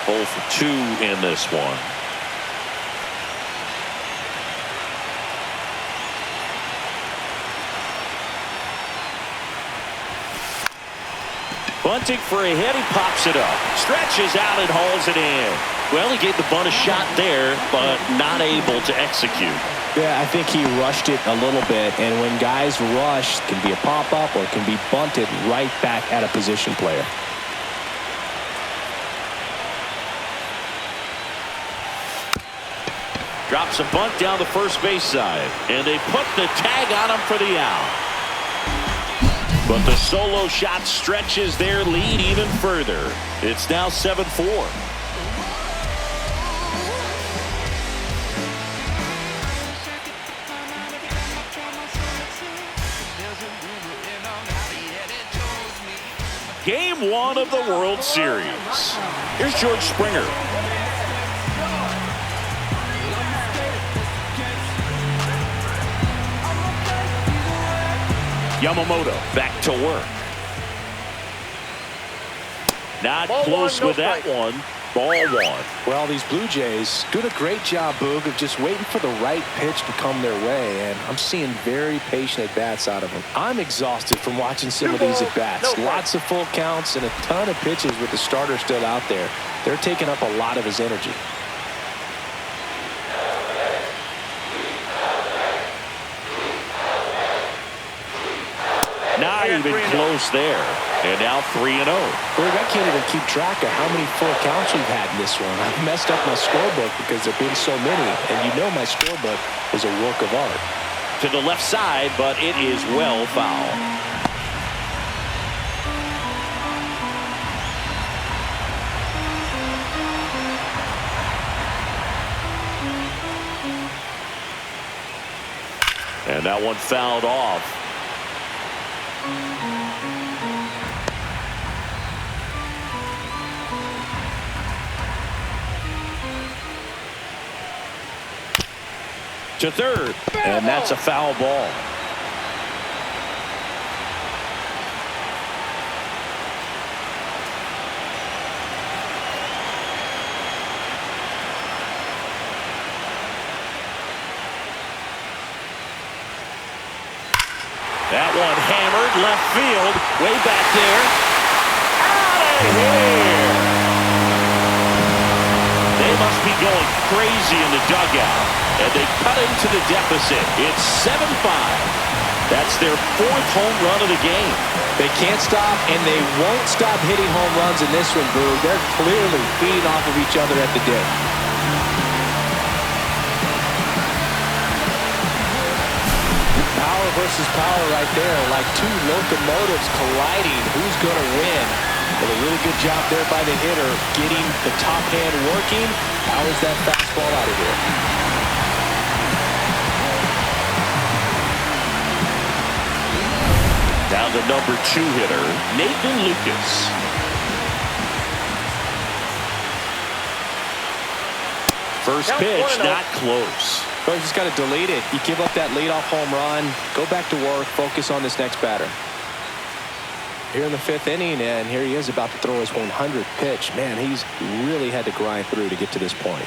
0 for 2 in this one. Bunting for a hit. He pops it up. Stretches out and hauls it in. Well, he gave the bunt a shot there, but not able to execute. Yeah, I think he rushed it a little bit, and when guys rush, it can be a pop-up or it can be bunted right back at a position player. Drops a bunt down the first base side, and they put the tag on him for the out. But the solo shot stretches their lead even further. It's now 7-4. Game 1 of the World Series. Here's George Springer. Yamamoto back to work. Not Ball close one, no with that strike. one. Ball 1. Well, these Blue Jays doing a great job, Boog, of just waiting for the right pitch to come their way, and I'm seeing very patient at-bats out of them. I'm exhausted from watching some of these at-bats. Lots of full counts and a ton of pitches with the starter still out there. They're taking up a lot of his energy. Not even close there. And now 3-0. Boog, I can't even keep track of how many full counts we've had in this one. I've messed up my scorebook because there have been so many, and you know my scorebook is a work of art. To the left side, but it is well foul. And that one fouled off. to third, and that's a foul ball. That one hammered left field, way back there. Out of here! They must be going crazy in the dugout, and they cut into the deficit. It's 7-5. That's their 4th home run of the game. They can't stop, and they won't stop hitting home runs in this one, Boo. They're clearly feeding off of each other at the dip. Power versus power right there, like two locomotives colliding. Who's going to win? Well, a really good job there by the hitter, getting the top hand working. Powers that fastball out of here. Down to number 2 hitter, Nathan Lucas. First pitch, not close. Well, you just got to delete it. You give up that leadoff home run, go back to work, focus on this next batter. Here in the 5th inning, and here he is about to throw his 100th pitch. Man, he's really had to grind through to get to this point.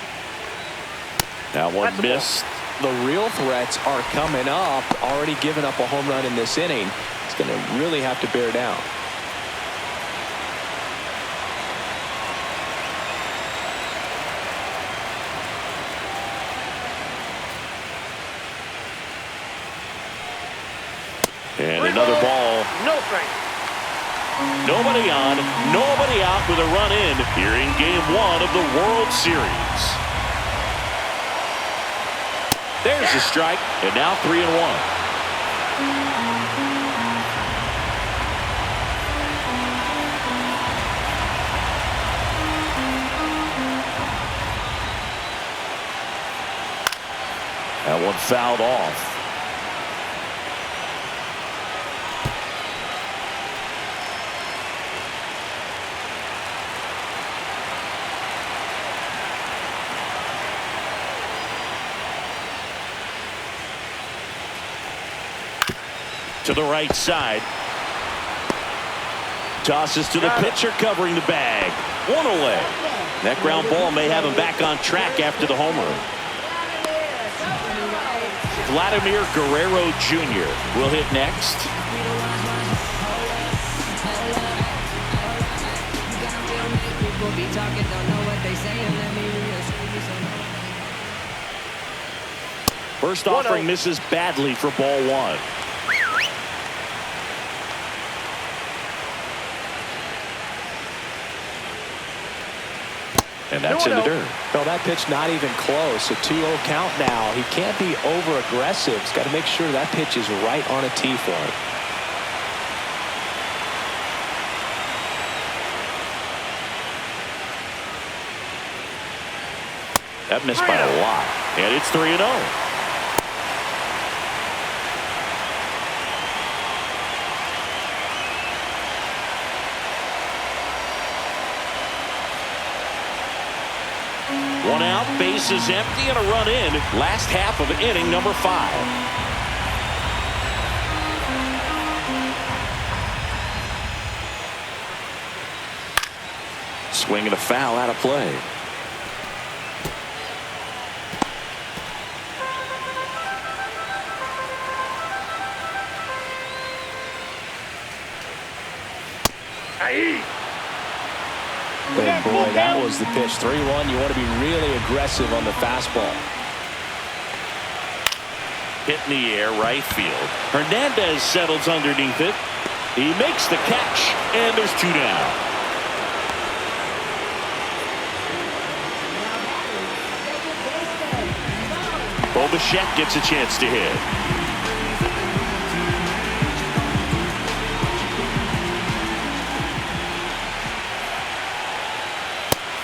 That one missed. The real threats are coming up. Already given up a home run in this inning. He's going to really have to bear down. And another ball. No strike. Nobody on, nobody out with a run in here in Game 1 of the World Series. There's a strike, and now 3-1. That one fouled off. To the right side. Tosses to the pitcher covering the bag. One away. That ground ball may have him back on track after the homer. Vladimir Guerrero Jr. will hit next. First offering misses badly for ball 1. And that's in the dirt. Well, that pitch not even close. A 2-0 count now. He can't be over aggressive. He's got to make sure that pitch is right on a tee for him. That missed by a lot. And it's 3-0. One out, bases empty, and a run in. Last half of inning number 5. Swing and a foul out of play. And boy, that was the pitch. 3-1. You want to be really aggressive on the fastball. Hit in the air, right field. Hernandez settles underneath it. He makes the catch, and there's 2 down. Bichette gets a chance to hit.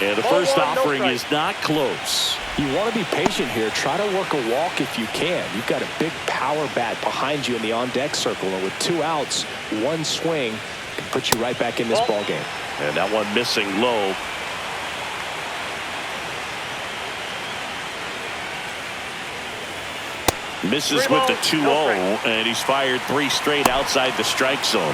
And the first offering is not close. You want to be patient here. Try to work a walk if you can. You've got a big power bat behind you in the on-deck circle. And with 2 outs, 1 swing can put you right back in this ball game. And that one missing low. Misses with the 2-0, and he's fired 3 straight outside the strike zone.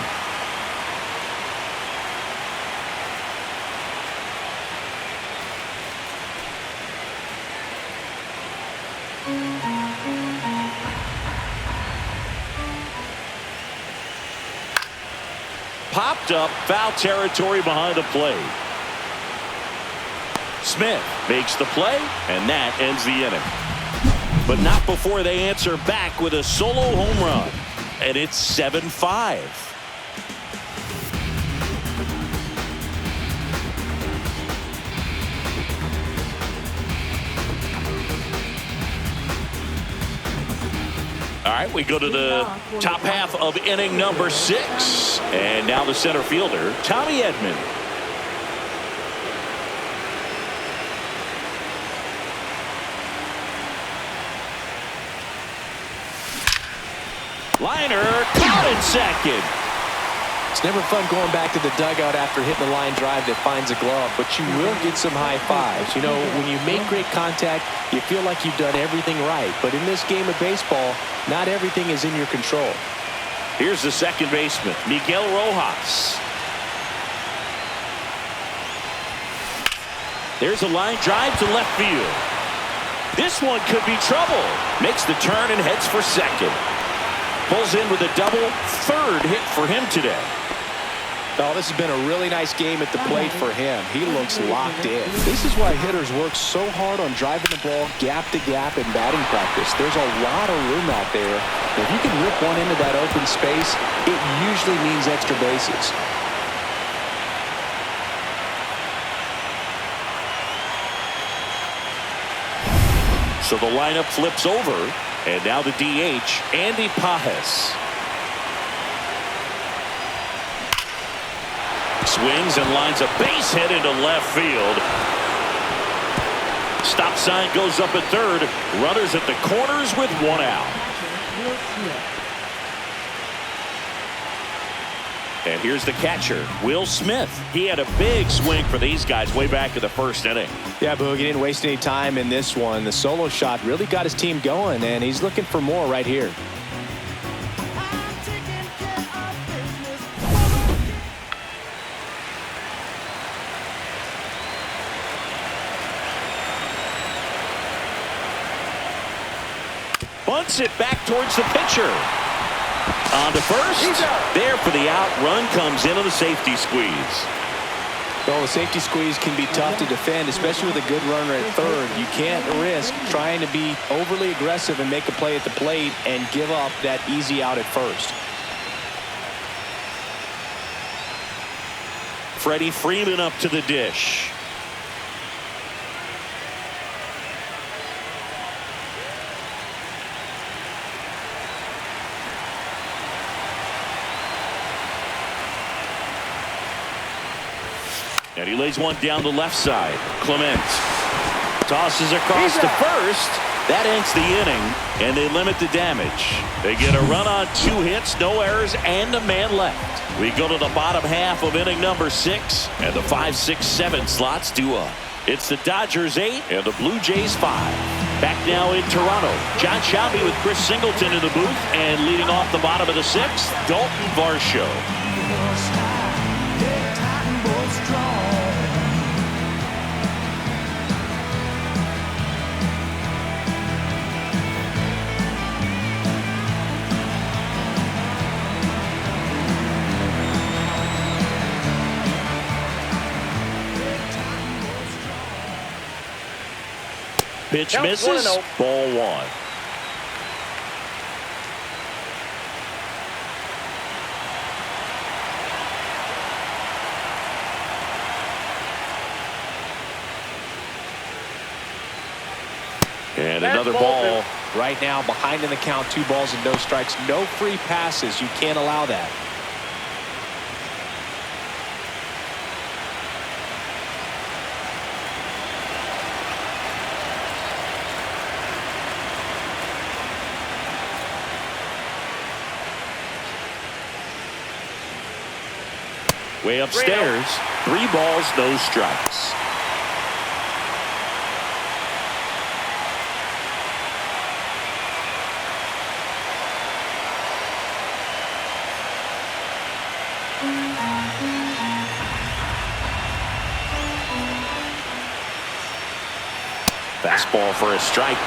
Popped up, foul territory behind the plate. Smith makes the play, and that ends the inning. But not before they answer back with a solo home run. And it's 7-5. All right, we go to the top half of inning number 6. And now the center fielder, Tommy Edman. Liner caught in second. It's never fun going back to the dugout after hitting a line drive that finds a glove, but you will get some high fives. You know, when you make great contact, you feel like you've done everything right. But in this game of baseball, not everything is in your control. Here's the second baseman, Miguel Rojas. There's a line drive to left field. This one could be trouble. Makes the turn and heads for second. Pulls in with a double, 3rd hit for him today. Oh, this has been a really nice game at the plate for him. He looks locked in. This is why hitters work so hard on driving the ball gap to gap in batting practice. There's a lot of room out there. If you can rip one into that open space, it usually means extra bases. So the lineup flips over, and now the DH, Andy Pages. Swings and lines a base hit into left field. Stop sign goes up at third. Runners at the corners with 1 out. And here's the catcher, Will Smith. He had a big swing for these guys way back in the 1st inning. Yeah, Boog, he didn't waste any time in this one. The solo shot really got his team going, and he's looking for more right here. Bunts it back towards the pitcher. On to first. There for the out. Run comes in on the safety squeeze. Well, the safety squeeze can be tough to defend, especially with a good runner at third. You can't risk trying to be overly aggressive and make a play at the plate and give up that easy out at first. Freddie Freeman up to the dish. And he lays one down the left side. Clement tosses across to first. That ends the inning, and they limit the damage. They get a run on 2 hits, no errors, and a man left. We go to the bottom half of inning number 6, and the 5, 6, 7 slots do up. It's the Dodgers 8 and the Blue Jays 5. Back now in Toronto, John Schaube with Chris Singleton in the booth, and leading off the bottom of the 6th, Dalton Varsho. Pitch misses, ball 1. And another ball. Right now, behind in the count, 2 balls and no strikes. No free passes. You can't allow that. Way upstairs, 3 balls, no strikes. Fastball for a strike.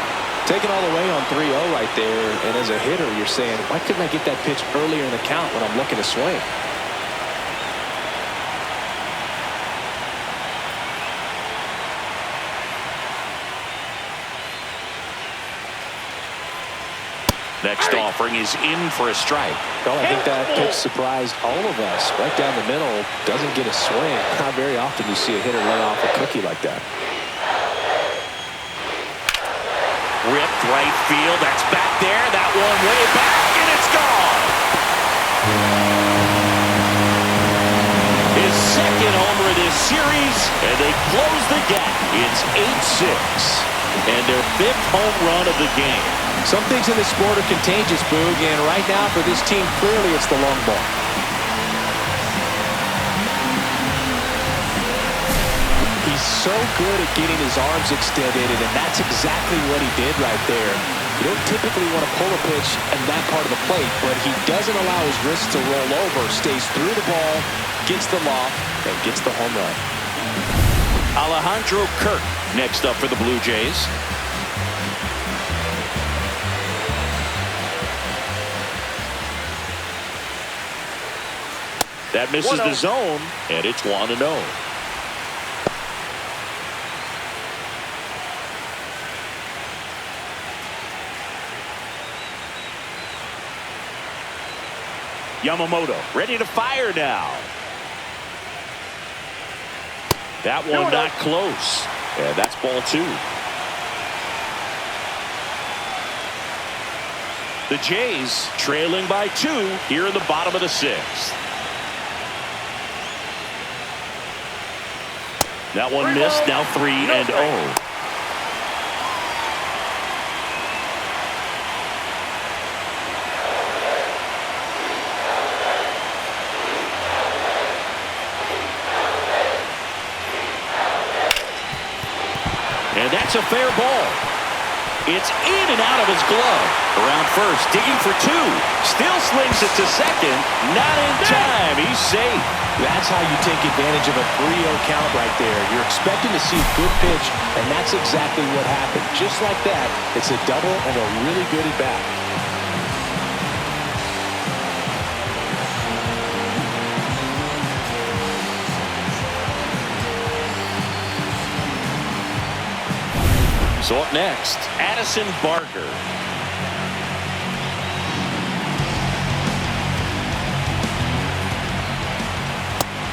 Taking all the way on 3-0 right there, and as a hitter, you're saying, why couldn't I get that pitch earlier in the count when I'm looking to swing? Next offering is in for a strike. Well, I think that pitch surprised all of us. Right down the middle, doesn't get a swing. Not very often you see a hitter lay off a cookie like that. Ripped right field. That's back there. That one way back, and it's gone. His second homer of this series, and they close the gap. It's 8-6, and their 5th home run of the game. Some things in this sport are contagious, Boog, and right now for this team, clearly it's the long ball. He's so good at getting his arms extended, and that's exactly what he did right there. You don't typically want to pull a pitch in that part of the plate, but he doesn't allow his wrist to roll over, stays through the ball, gets the loft, and gets the home run. Alejandro Kirk next up for the Blue Jays. That misses the zone, and it's 1-0. Yamamoto ready to fire now. That one not close. And that's ball 2. The Jays trailing by 2 here in the bottom of the 6th. That one missed. Now 3-0. And that's a fair ball. It's in and out of his glove. Around first, digging for 2. Still slings it to second. Not in time. He's safe. That's how you take advantage of a 3-0 count right there. You're expecting to see a good pitch, and that's exactly what happened. Just like that, it's a double and a really good at-bat. So up next, Addison Barker.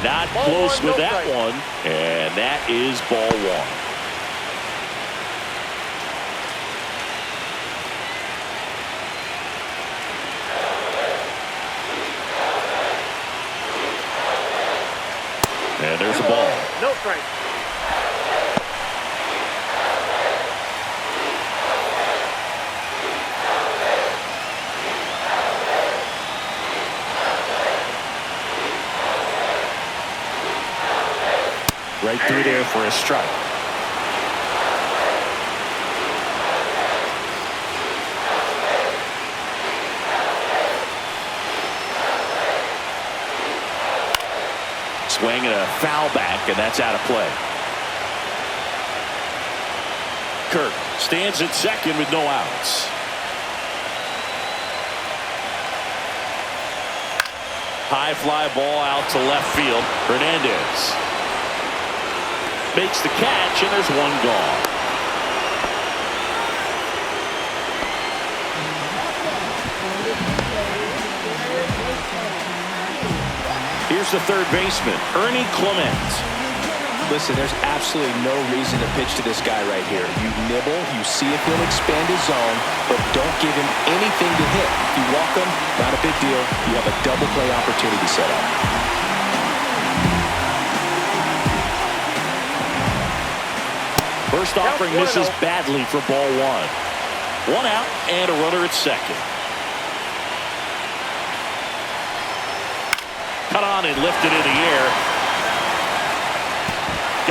Not close with that one, and that is ball 1. And there's a ball. No strike. Right through there for a strike. Swing and a foul back, and that's out of play. Kirk stands at second with no outs. High fly ball out to left field. Hernandez makes the catch, and there's one gone. Here's the third baseman, Ernie Clement. Listen, there's absolutely no reason to pitch to this guy right here. You nibble, you see if he'll expand his zone, but don't give him anything to hit. If you walk him, not a big deal. You have a double play opportunity set up. First offering misses badly for ball 1. 1 out and a runner at second. Cut on and lifted in the air.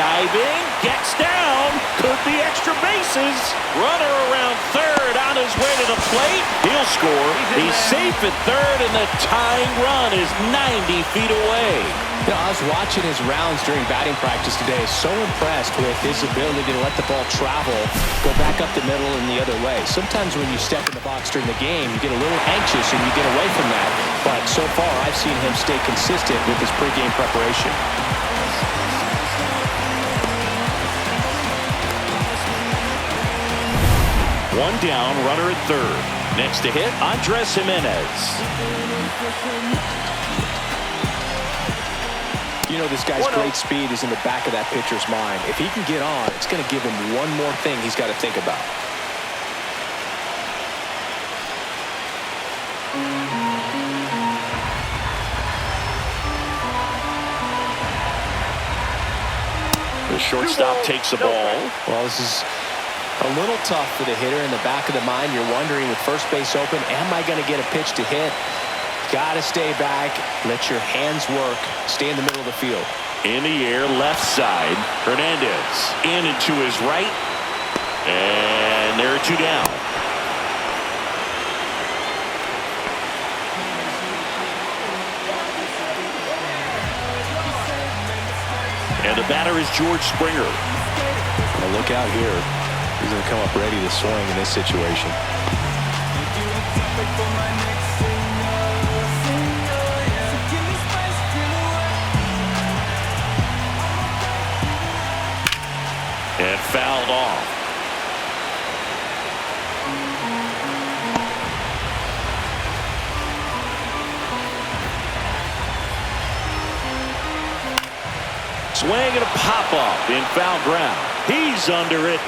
Diving, gets down, could be extra bases. Runner around third on his his way to the plate. He'll score. He's safe at third, and the tying run is 90 feet away. You know, I was watching his rounds during batting practice today. So impressed with his ability to let the ball travel, go back up the middle and the other way. Sometimes when you step in the box during the game, you get a little anxious and you get away from that. But so far, I've seen him stay consistent with his pregame preparation. One down, runner at third. Next to hit, Andres Jimenez. You know, this guy's great speed is in the back of that pitcher's mind. If he can get on, it's going to give him one more thing he's got to think about. The shortstop takes the ball. Well, this is a little tough for the hitter. In the back of the mind, you're wondering with first base open, am I going to get a pitch to hit? Got to stay back. Let your hands work. Stay in the middle of the field. In the air, left side. Hernandez in and to his right. And there are two down. And the batter is George Springer. Now look out here. He's going to come up ready to swing in this situation. And fouled off. Swing and a pop-up in foul ground. He's under it.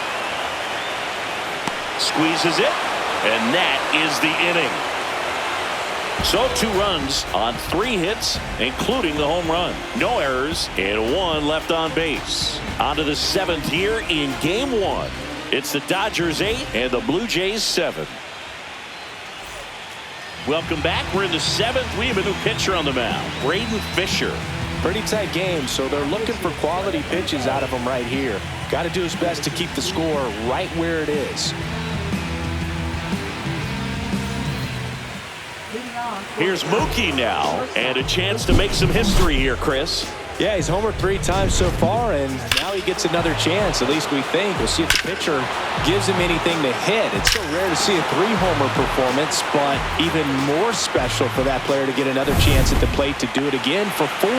Squeezes it. And that is the inning. So 2 runs on 3 hits, including the home run. No errors and 1 left on base. On to the 7th here in game 1. It's the Dodgers 8 and the Blue Jays 7. Welcome back. We're in the 7th. We have a new pitcher on the mound, Braden Fisher. Pretty tight game, so they're looking for quality pitches out of him right here. Got to do his best to keep the score right where it is. Here's Mookie now, and a chance to make some history here, Chris. Yeah, he's homered 3 times so far, and now he gets another chance, at least we think. We'll see if the pitcher gives him anything to hit. It's so rare to see a 3-homer performance, but even more special for that player to get another chance at the plate to do it again for 4.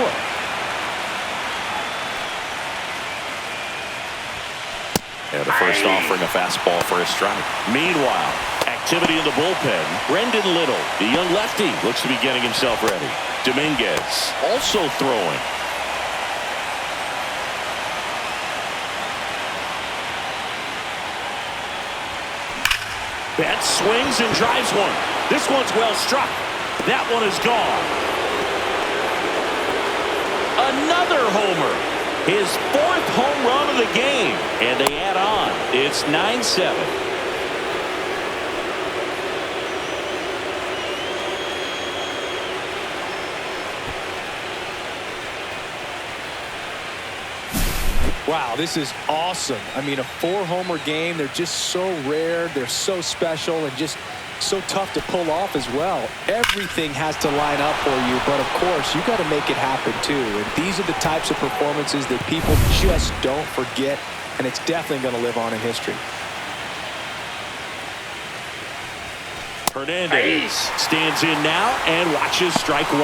And the first offering a fastball for a strike. Meanwhile, activity in the bullpen. Brendan Little, the young lefty, looks to be getting himself ready. Dominguez also throwing. Betts swings and drives one. This one's well struck. That one is gone. Another homer. His 4th home run of the game. And they add on. It's 9-7. Wow, this is awesome. I mean, a 4-homer game. They're just so rare. They're so special and just so tough to pull off as well. Everything has to line up for you, but of course, you got to make it happen too. And these are the types of performances that people just don't forget, and it's definitely going to live on in history. Hernandez stands in now and watches strike 1.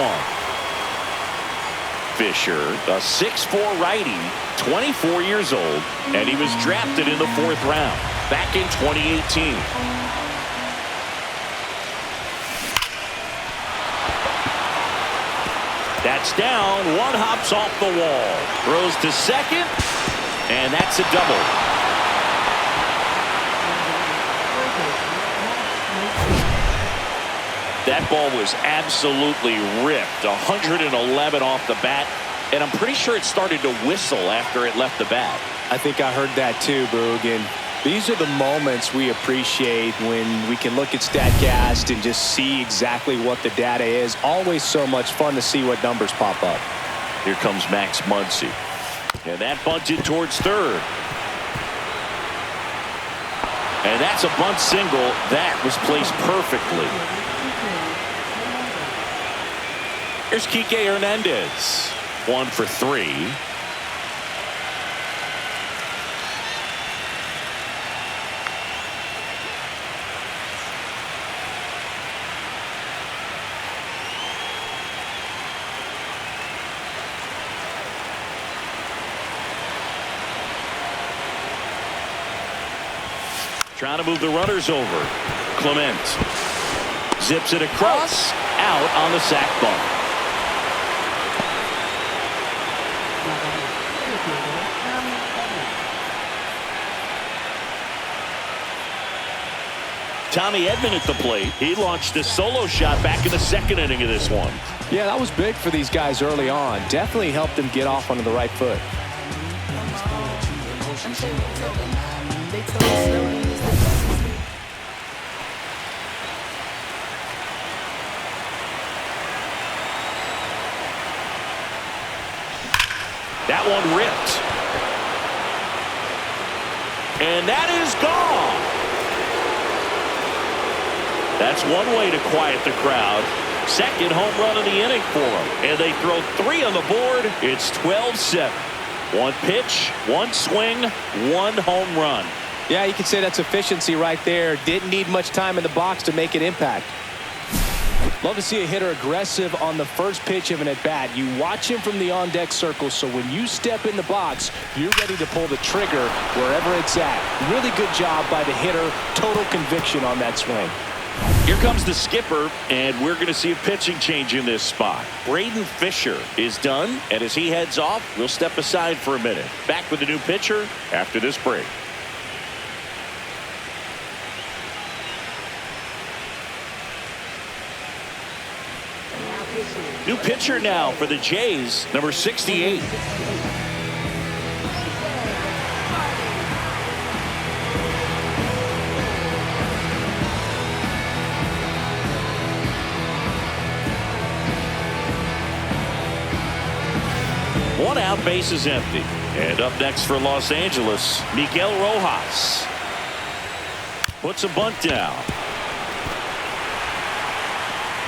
Fisher, a 6'4" righty, 24 years old, and he was drafted in the 4th round back in 2018. That's down. 1 hops off the wall. Throws to second, and that's a double. That ball was absolutely ripped. 111 off the bat, and I'm pretty sure it started to whistle after it left the bat. I think I heard that too, Boog. And these are the moments we appreciate when we can look at StatCast and just see exactly what the data is. Always so much fun to see what numbers pop up. Here comes Max Muncy. And that bunted towards third. And that's a bunt single. That was placed perfectly. Here's Kike Hernandez. 1 for 3. Trying to move the runners over. Clement zips it across. Out on the sac bunt. Tommy Edman at the plate. He launched a solo shot back in the second inning of this one. Yeah, that was big for these guys early on. Definitely helped them get off onto the right foot. That one ripped. And that is gone. That's one way to quiet the crowd. Second home run of the inning for them. And they throw 3 on the board. It's 12-7. 1 pitch, 1 swing, 1 home run. Yeah, you could say that's efficiency right there. Didn't need much time in the box to make an impact. Love to see a hitter aggressive on the first pitch of an at-bat. You watch him from the on-deck circle, so when you step in the box, you're ready to pull the trigger wherever it's at. Really good job by the hitter. Total conviction on that swing. Here comes the skipper, and we're going to see a pitching change in this spot. Braden Fisher is done, and as he heads off, we'll step aside for a minute. Back with the new pitcher after this break. New pitcher now for the Jays, number 68. One out, base is empty. And up next for Los Angeles, Miguel Rojas. Puts a bunt down.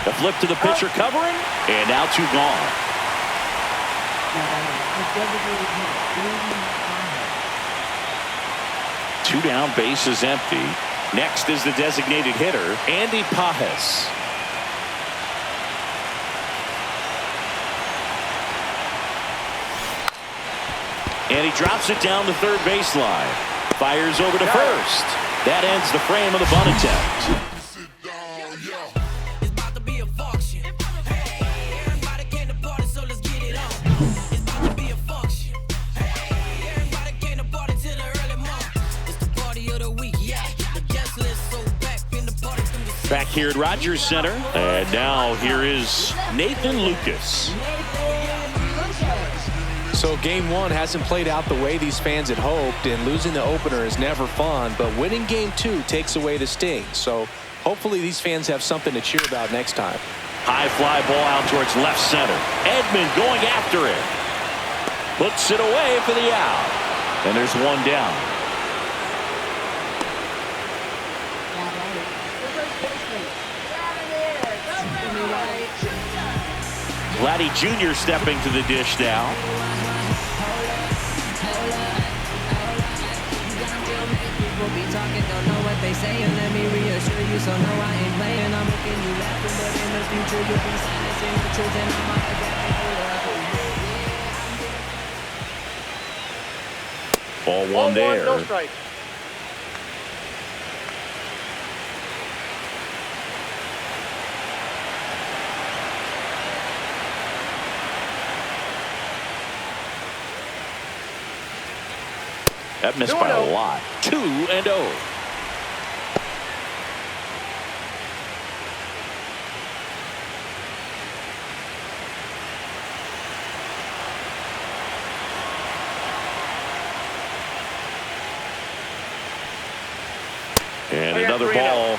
The flip to the pitcher covering, and now 2 gone. 2 down, base is empty. Next is the designated hitter, Andy Pajes. And he drops it down the third baseline. Fires over to first. That ends the frame of the bunt attempt. Back here at Rogers Center. And now here is Nathan Lucas. So game 1 hasn't played out the way these fans had hoped, and losing the opener is never fun, but winning game 2 takes away the sting. So hopefully these fans have something to cheer about next time. High fly ball out towards left center. Edman going after it. Puts it away for the out. And there's 1 down. Vladdy Jr. stepping to the dish now. Ball 1 there. No strike. That missed by a lot. 2-0. And another ball.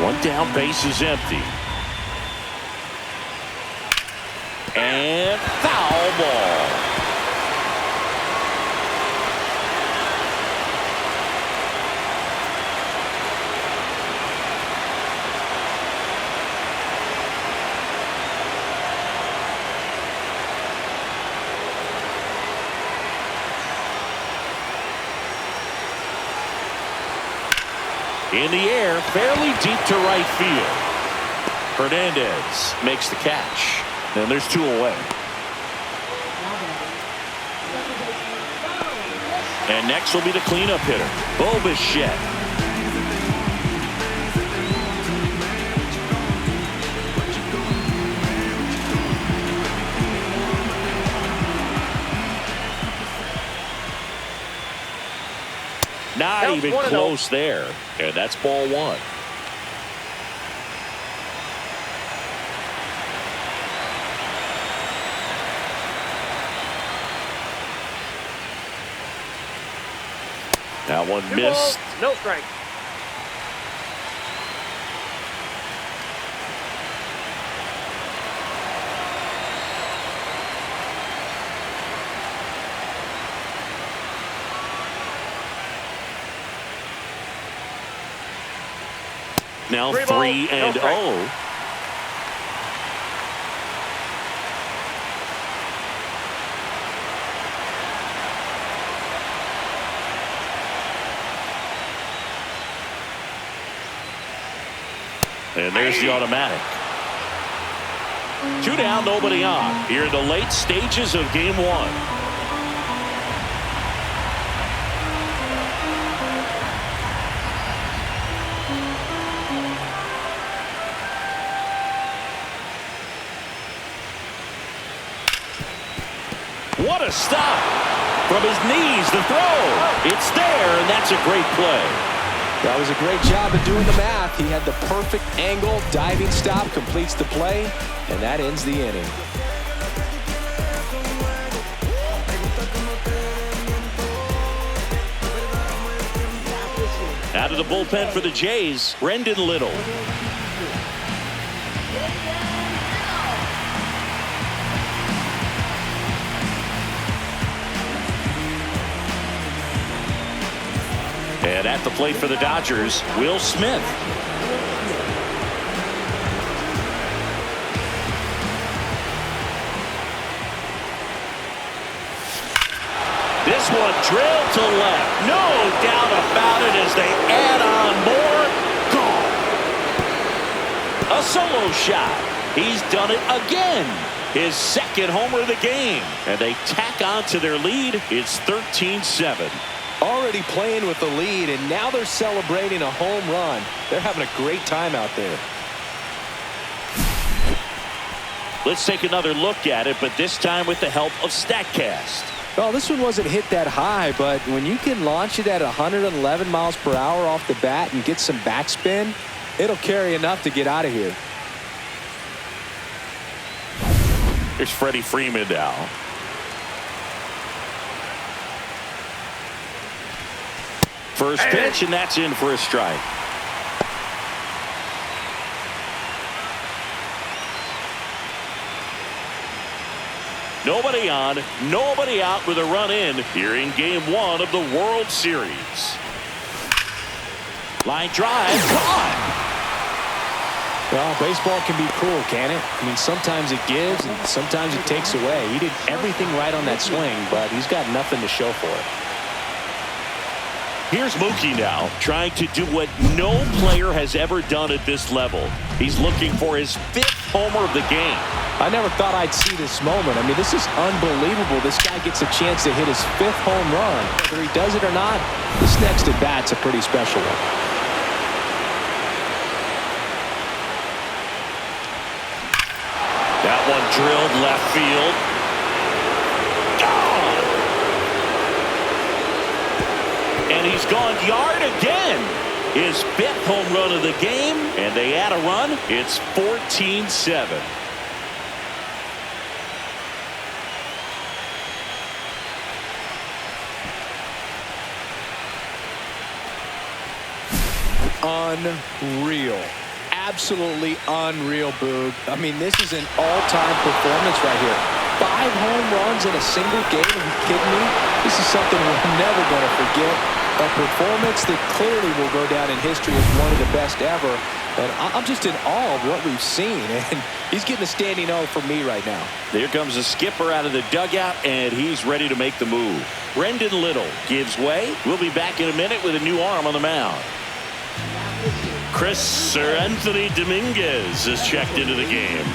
One down, base is empty. And foul ball. In the air, fairly deep to right field. Hernandez makes the catch. And there's 2 away. And next will be the cleanup hitter, Bo Bichette. Not even close there. And that's ball 1. That one missed. No strike. Now 3-0. And there's the automatic. 2 down, nobody on. Here in the late stages of game 1. What a stop. From his knees, the throw. It's there, and that's a great play. That was a great job of doing the math. He had the perfect angle. Diving stop completes the play, and that ends the inning. Out of the bullpen for the Jays, Brendan Little. And at the plate for the Dodgers, Will Smith. This one drilled to left. No doubt about it as they add on more. Gone. A solo shot. He's done it again. His second homer of the game. And they tack on to their lead. It's 13-7. Already playing with the lead, and now they're celebrating a home run. They're having a great time out there. Let's take another look at it, but this time with the help of StatCast. Well, this one wasn't hit that high, but when you can launch it at 111 miles per hour off the bat and get some backspin, it'll carry enough to get out of here. Here's Freddie Freeman now. First pitch, and that's in for a strike. Nobody on, nobody out with a run in here in game 1 of the World Series. Line drive, gone. Well, baseball can be cruel, can it? I mean, sometimes it gives and sometimes it takes away. He did everything right on that swing, but he's got nothing to show for it. Here's Mookie now, trying to do what no player has ever done at this level. He's looking for his 5th homer of the game. I never thought I'd see this moment. I mean, this is unbelievable. This guy gets a chance to hit his 5th home run. Whether he does it or not, this next at bat's a pretty special one. That one drilled left field. And he's gone yard again. His 5th home run of the game, and they add a run. It's 14-7. Unreal. Absolutely unreal, Boog. I mean, this is an all-time performance right here. 5 home runs in a single game. Are you kidding me? This is something we're never going to forget. A performance that clearly will go down in history as one of the best ever. And I'm just in awe of what we've seen. And he's getting a standing O for me right now. There comes the skipper out of the dugout, and he's ready to make the move. Brendan Little gives way. We'll be back in a minute with a new arm on the mound. Sir Anthony Dominguez is checked into the game.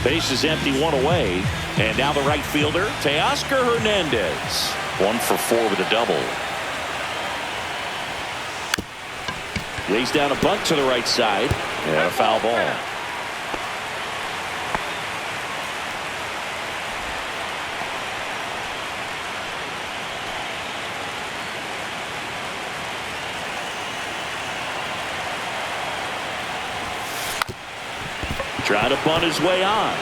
Base is empty, 1 away. And now the right fielder, Teoscar Hernandez. 1 for 4 with a double. Lays down a bunt to the right side. And a foul ball. Trying to bunt his way on.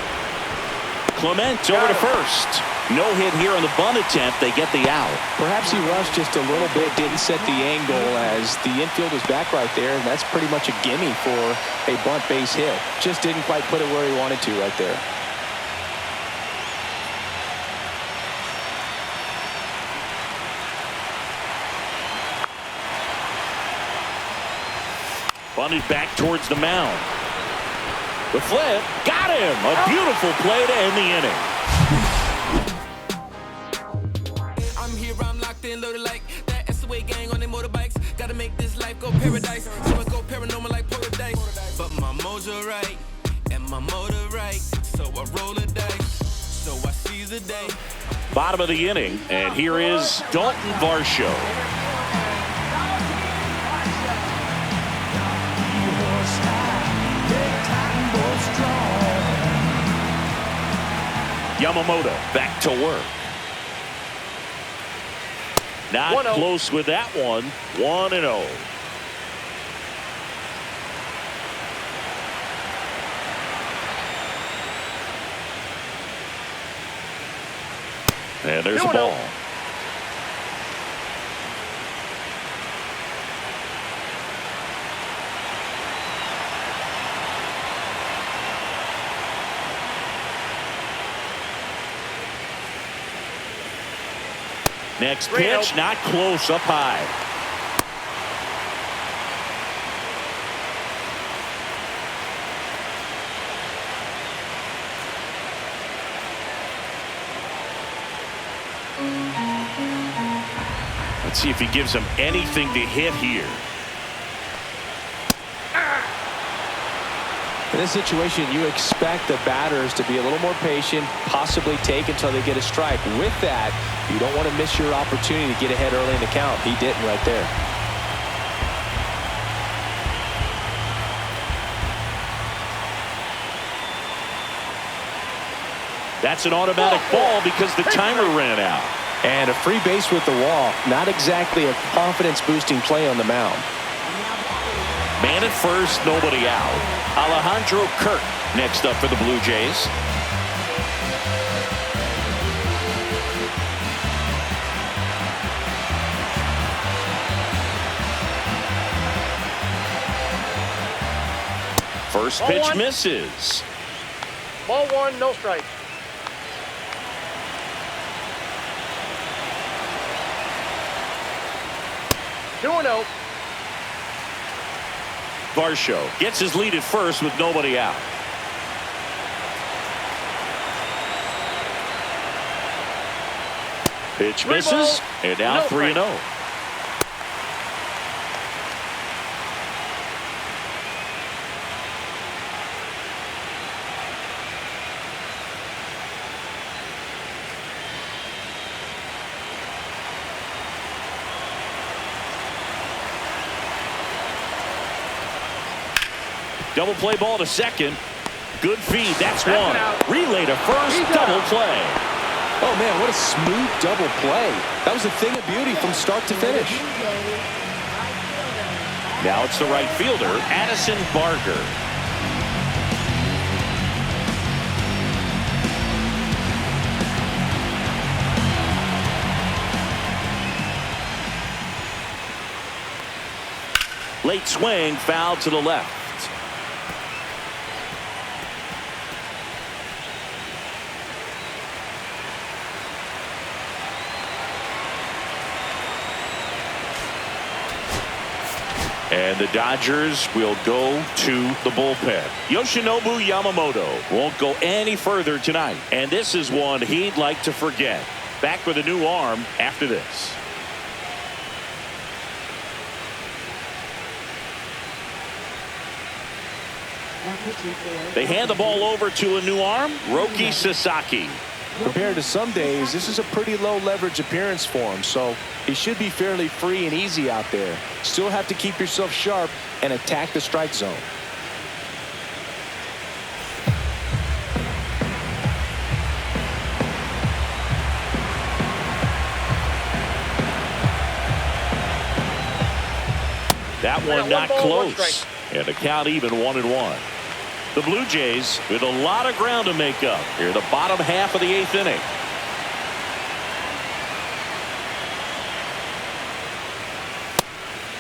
Clement over to first. No hit here on the bunt attempt. They get the out. Perhaps he rushed just a little bit, didn't set the angle as the infield was back right there, and that's pretty much a gimme for a bunt base hit. Just didn't quite put it where he wanted to right there. Bunted back towards the mound. The flip, got him! A beautiful play to end the inning. I'm here, I'm locked in, loaded like that SOA gang on their motorbikes. Gotta make this life go paradise. So I go paranormal like paradise. But my mojo right, and my motor right. So I roll the dice, so I seize the day. Bottom of the inning, and here is Dalton Varsho. Yamamoto back to work. Not close with that one. 1-0. And there's a ball. Next pitch, not close, up high. Let's see if he gives him anything to hit here. In this situation, you expect the batters to be a little more patient, possibly take until they get a strike. With that, you don't want to miss your opportunity to get ahead early in the count. He didn't right there. That's an automatic ball because the timer ran out. And a free base with the walk. Not exactly a confidence-boosting play on the mound. Man at first, nobody out. Alejandro Kirk next up for the Blue Jays. First pitch misses. Ball 1, no strike. Two and 0. Varsho gets his lead at first with nobody out. Pitch misses, and now 3-0. Double play ball to second. Good feed. That's one. Relay to first. Double play. Oh, man, what a smooth double play. That was a thing of beauty from start to finish. Now it's the right fielder, Addison Barger. Late swing, foul to the left. And the Dodgers will go to the bullpen. Yoshinobu Yamamoto won't go any further tonight. And this is one he'd like to forget. Back with a new arm after this. They hand the ball over to a new arm, Roki Sasaki. Compared to some days, this is a pretty low leverage appearance for him, so he should be fairly free and easy out there. Still have to keep yourself sharp and attack the strike zone. That one not close. And the count even 1-1. The Blue Jays with a lot of ground to make up here in the bottom half of the 8th inning.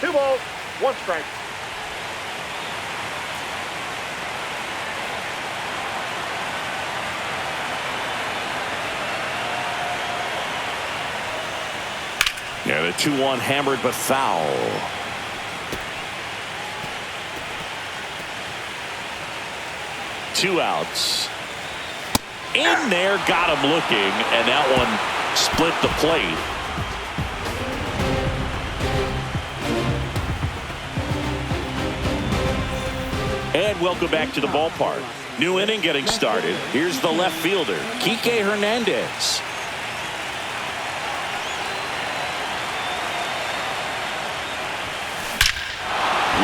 Two balls, one strike. And a 2-1 hammered but foul. Two outs. In there, got him looking, and that one split the plate. And welcome back to the ballpark. New inning getting started. Here's the left fielder, Kike Hernandez.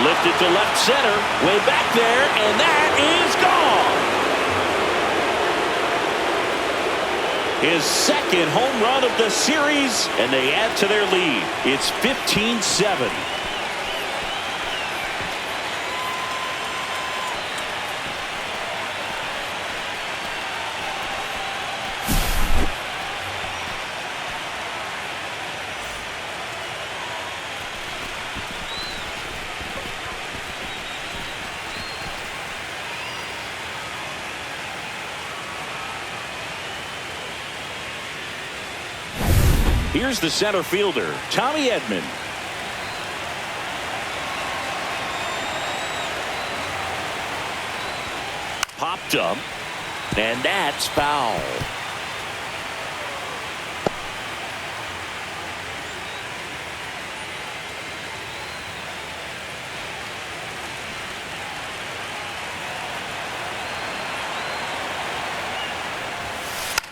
Lifted to left center, way back there, and that is gone. His second home run of the series, and they add to their lead. It's 15-7. Here's the center fielder, Tommy Edman. Popped up, and that's foul.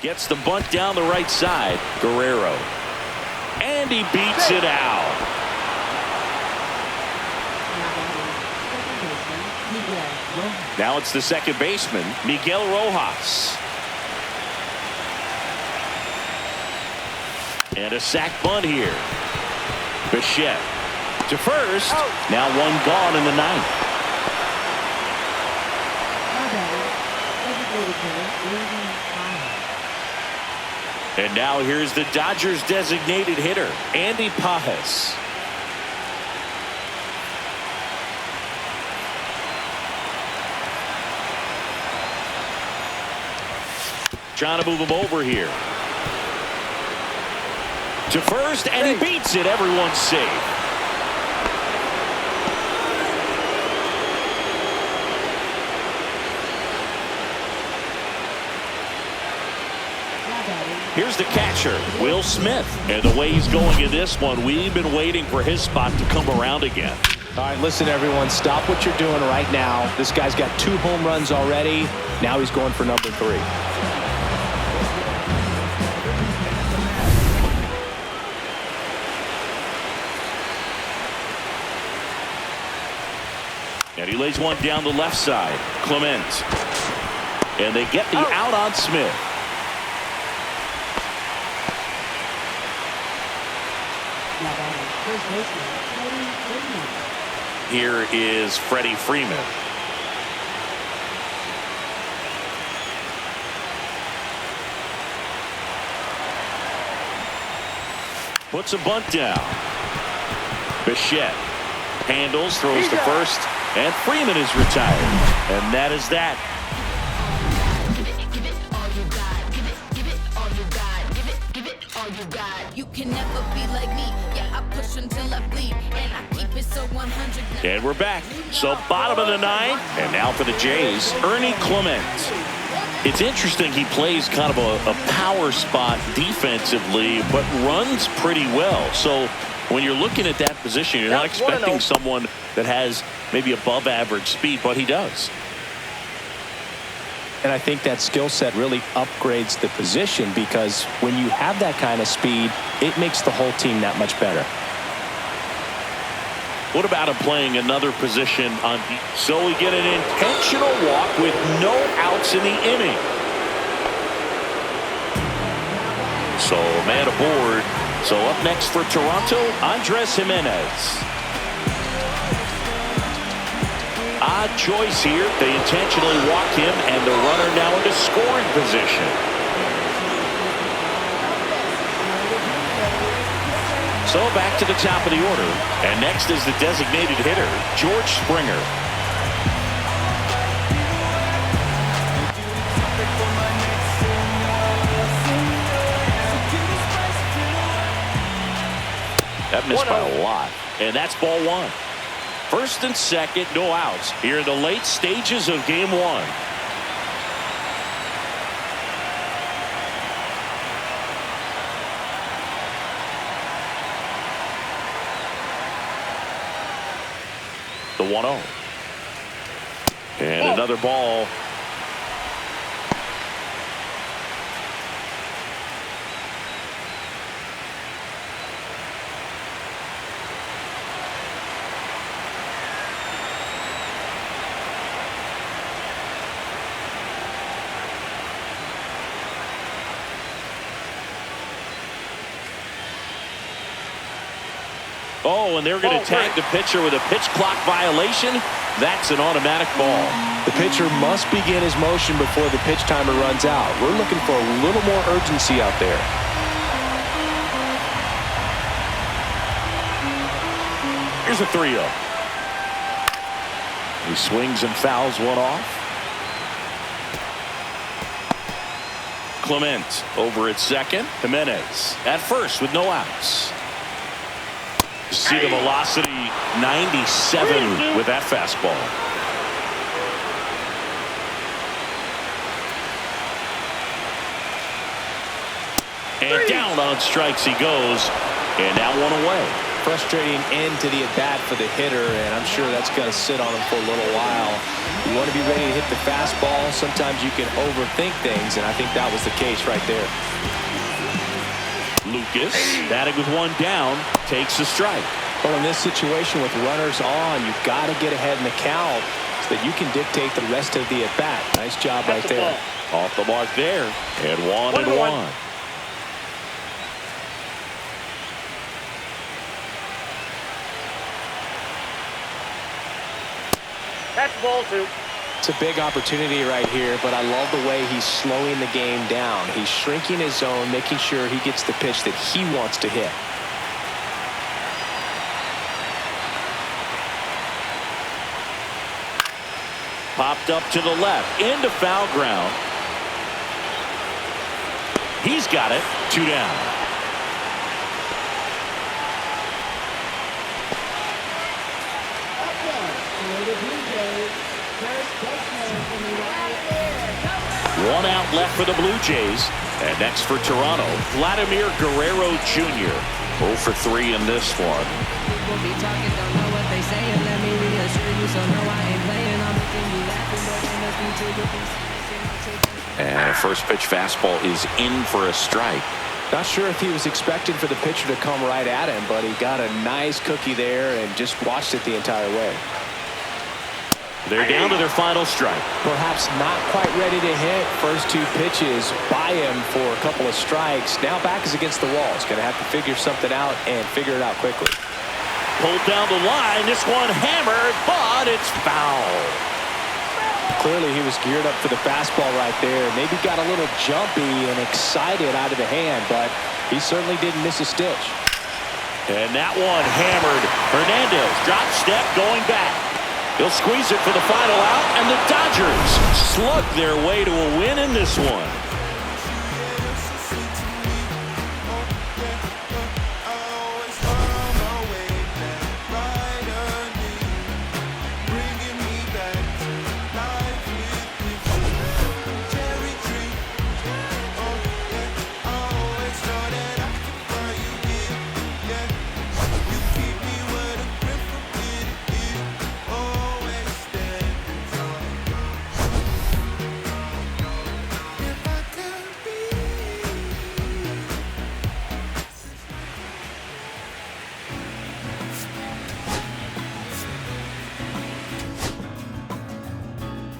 Gets the bunt down the right side, Guerrero. And he beats it out. Now it's the second baseman, Miguel Rojas. And a sac bunt here. Bichette to first. Now one gone in the ninth. And now here's the Dodgers designated hitter, Andy Pages. Trying to move him over here. To first, and he beats it. Everyone's safe. Here's the catcher, Will Smith. And the way he's going in this one, we've been waiting for his spot to come around again. All right, listen, everyone, stop what you're doing right now. This guy's got 2 home runs already. Now he's going for number 3. And he lays one down the left side, Clement. And they get the out on Smith. Here is Freddie Freeman. Puts a bunt down. Bichette Handles, throws to first, and Freeman is retired. And that is that. You can never be like me. Yeah, I push until I bleed, and I keep it so 100. And we're back. So bottom of the ninth, and now for the Jays, Ernie Clement. It's interesting, he plays kind of a power spot defensively, but runs pretty well. So when you're looking at that position, you're not expecting someone that has maybe above average speed, but he does. And I think that skill set really upgrades the position, because when you have that kind of speed, it makes the whole team that much better. What about him playing another position on? So we get an intentional walk with no outs in the inning. So man aboard. So up next for Toronto, Andres Jimenez. Odd choice here. They intentionally walk him, and the runner now into scoring position. So back to the top of the order. And next is the designated hitter, George Springer. That missed by a lot. And that's ball one. First and second, no outs here in the late stages of game one. The 1-0. And another ball. Oh, and they're going to tag the pitcher with a pitch clock violation. That's an automatic ball. The pitcher must begin his motion before the pitch timer runs out. We're looking for a little more urgency out there. Here's a 3-0. He swings and fouls one off. Clement over at second. Jimenez at first with no outs. See the velocity, 97 with that fastball. And down on strikes he goes, and now one away. Frustrating end to the at-bat for the hitter, and I'm sure that's going to sit on him for a little while. You want to be ready to hit the fastball. Sometimes you can overthink things, and I think that was the case right there. Lucas, batting with one down, takes a strike. Well, in this situation with runners on, you've got to get ahead in the count so that you can dictate the rest of the at-bat. Nice job right there. Off the mark there, and one. That's ball two. It's a big opportunity right here, but I love the way he's slowing the game down. He's shrinking his zone, making sure he gets the pitch that he wants to hit. Popped up to the left, into foul ground. He's got it, 2 down. One out left for the Blue Jays. And next for Toronto, Vladimir Guerrero Jr. 0 for 3 in this one. And first pitch fastball is in for a strike. Not sure if he was expecting for the pitcher to come right at him, but he got a nice cookie there and just watched it the entire way. They're down to their final strike. Perhaps not quite ready to hit. First 2 pitches by him for a couple of strikes. Now back is against the wall. He's going to have to figure something out and figure it out quickly. Pulled down the line. This one hammered, but it's foul. Clearly he was geared up for the fastball right there. Maybe got a little jumpy and excited out of the hand, but he certainly didn't miss a stitch. And that one hammered. Hernandez drop step going back. He'll squeeze it for the final out, and the Dodgers slug their way to a win in this one.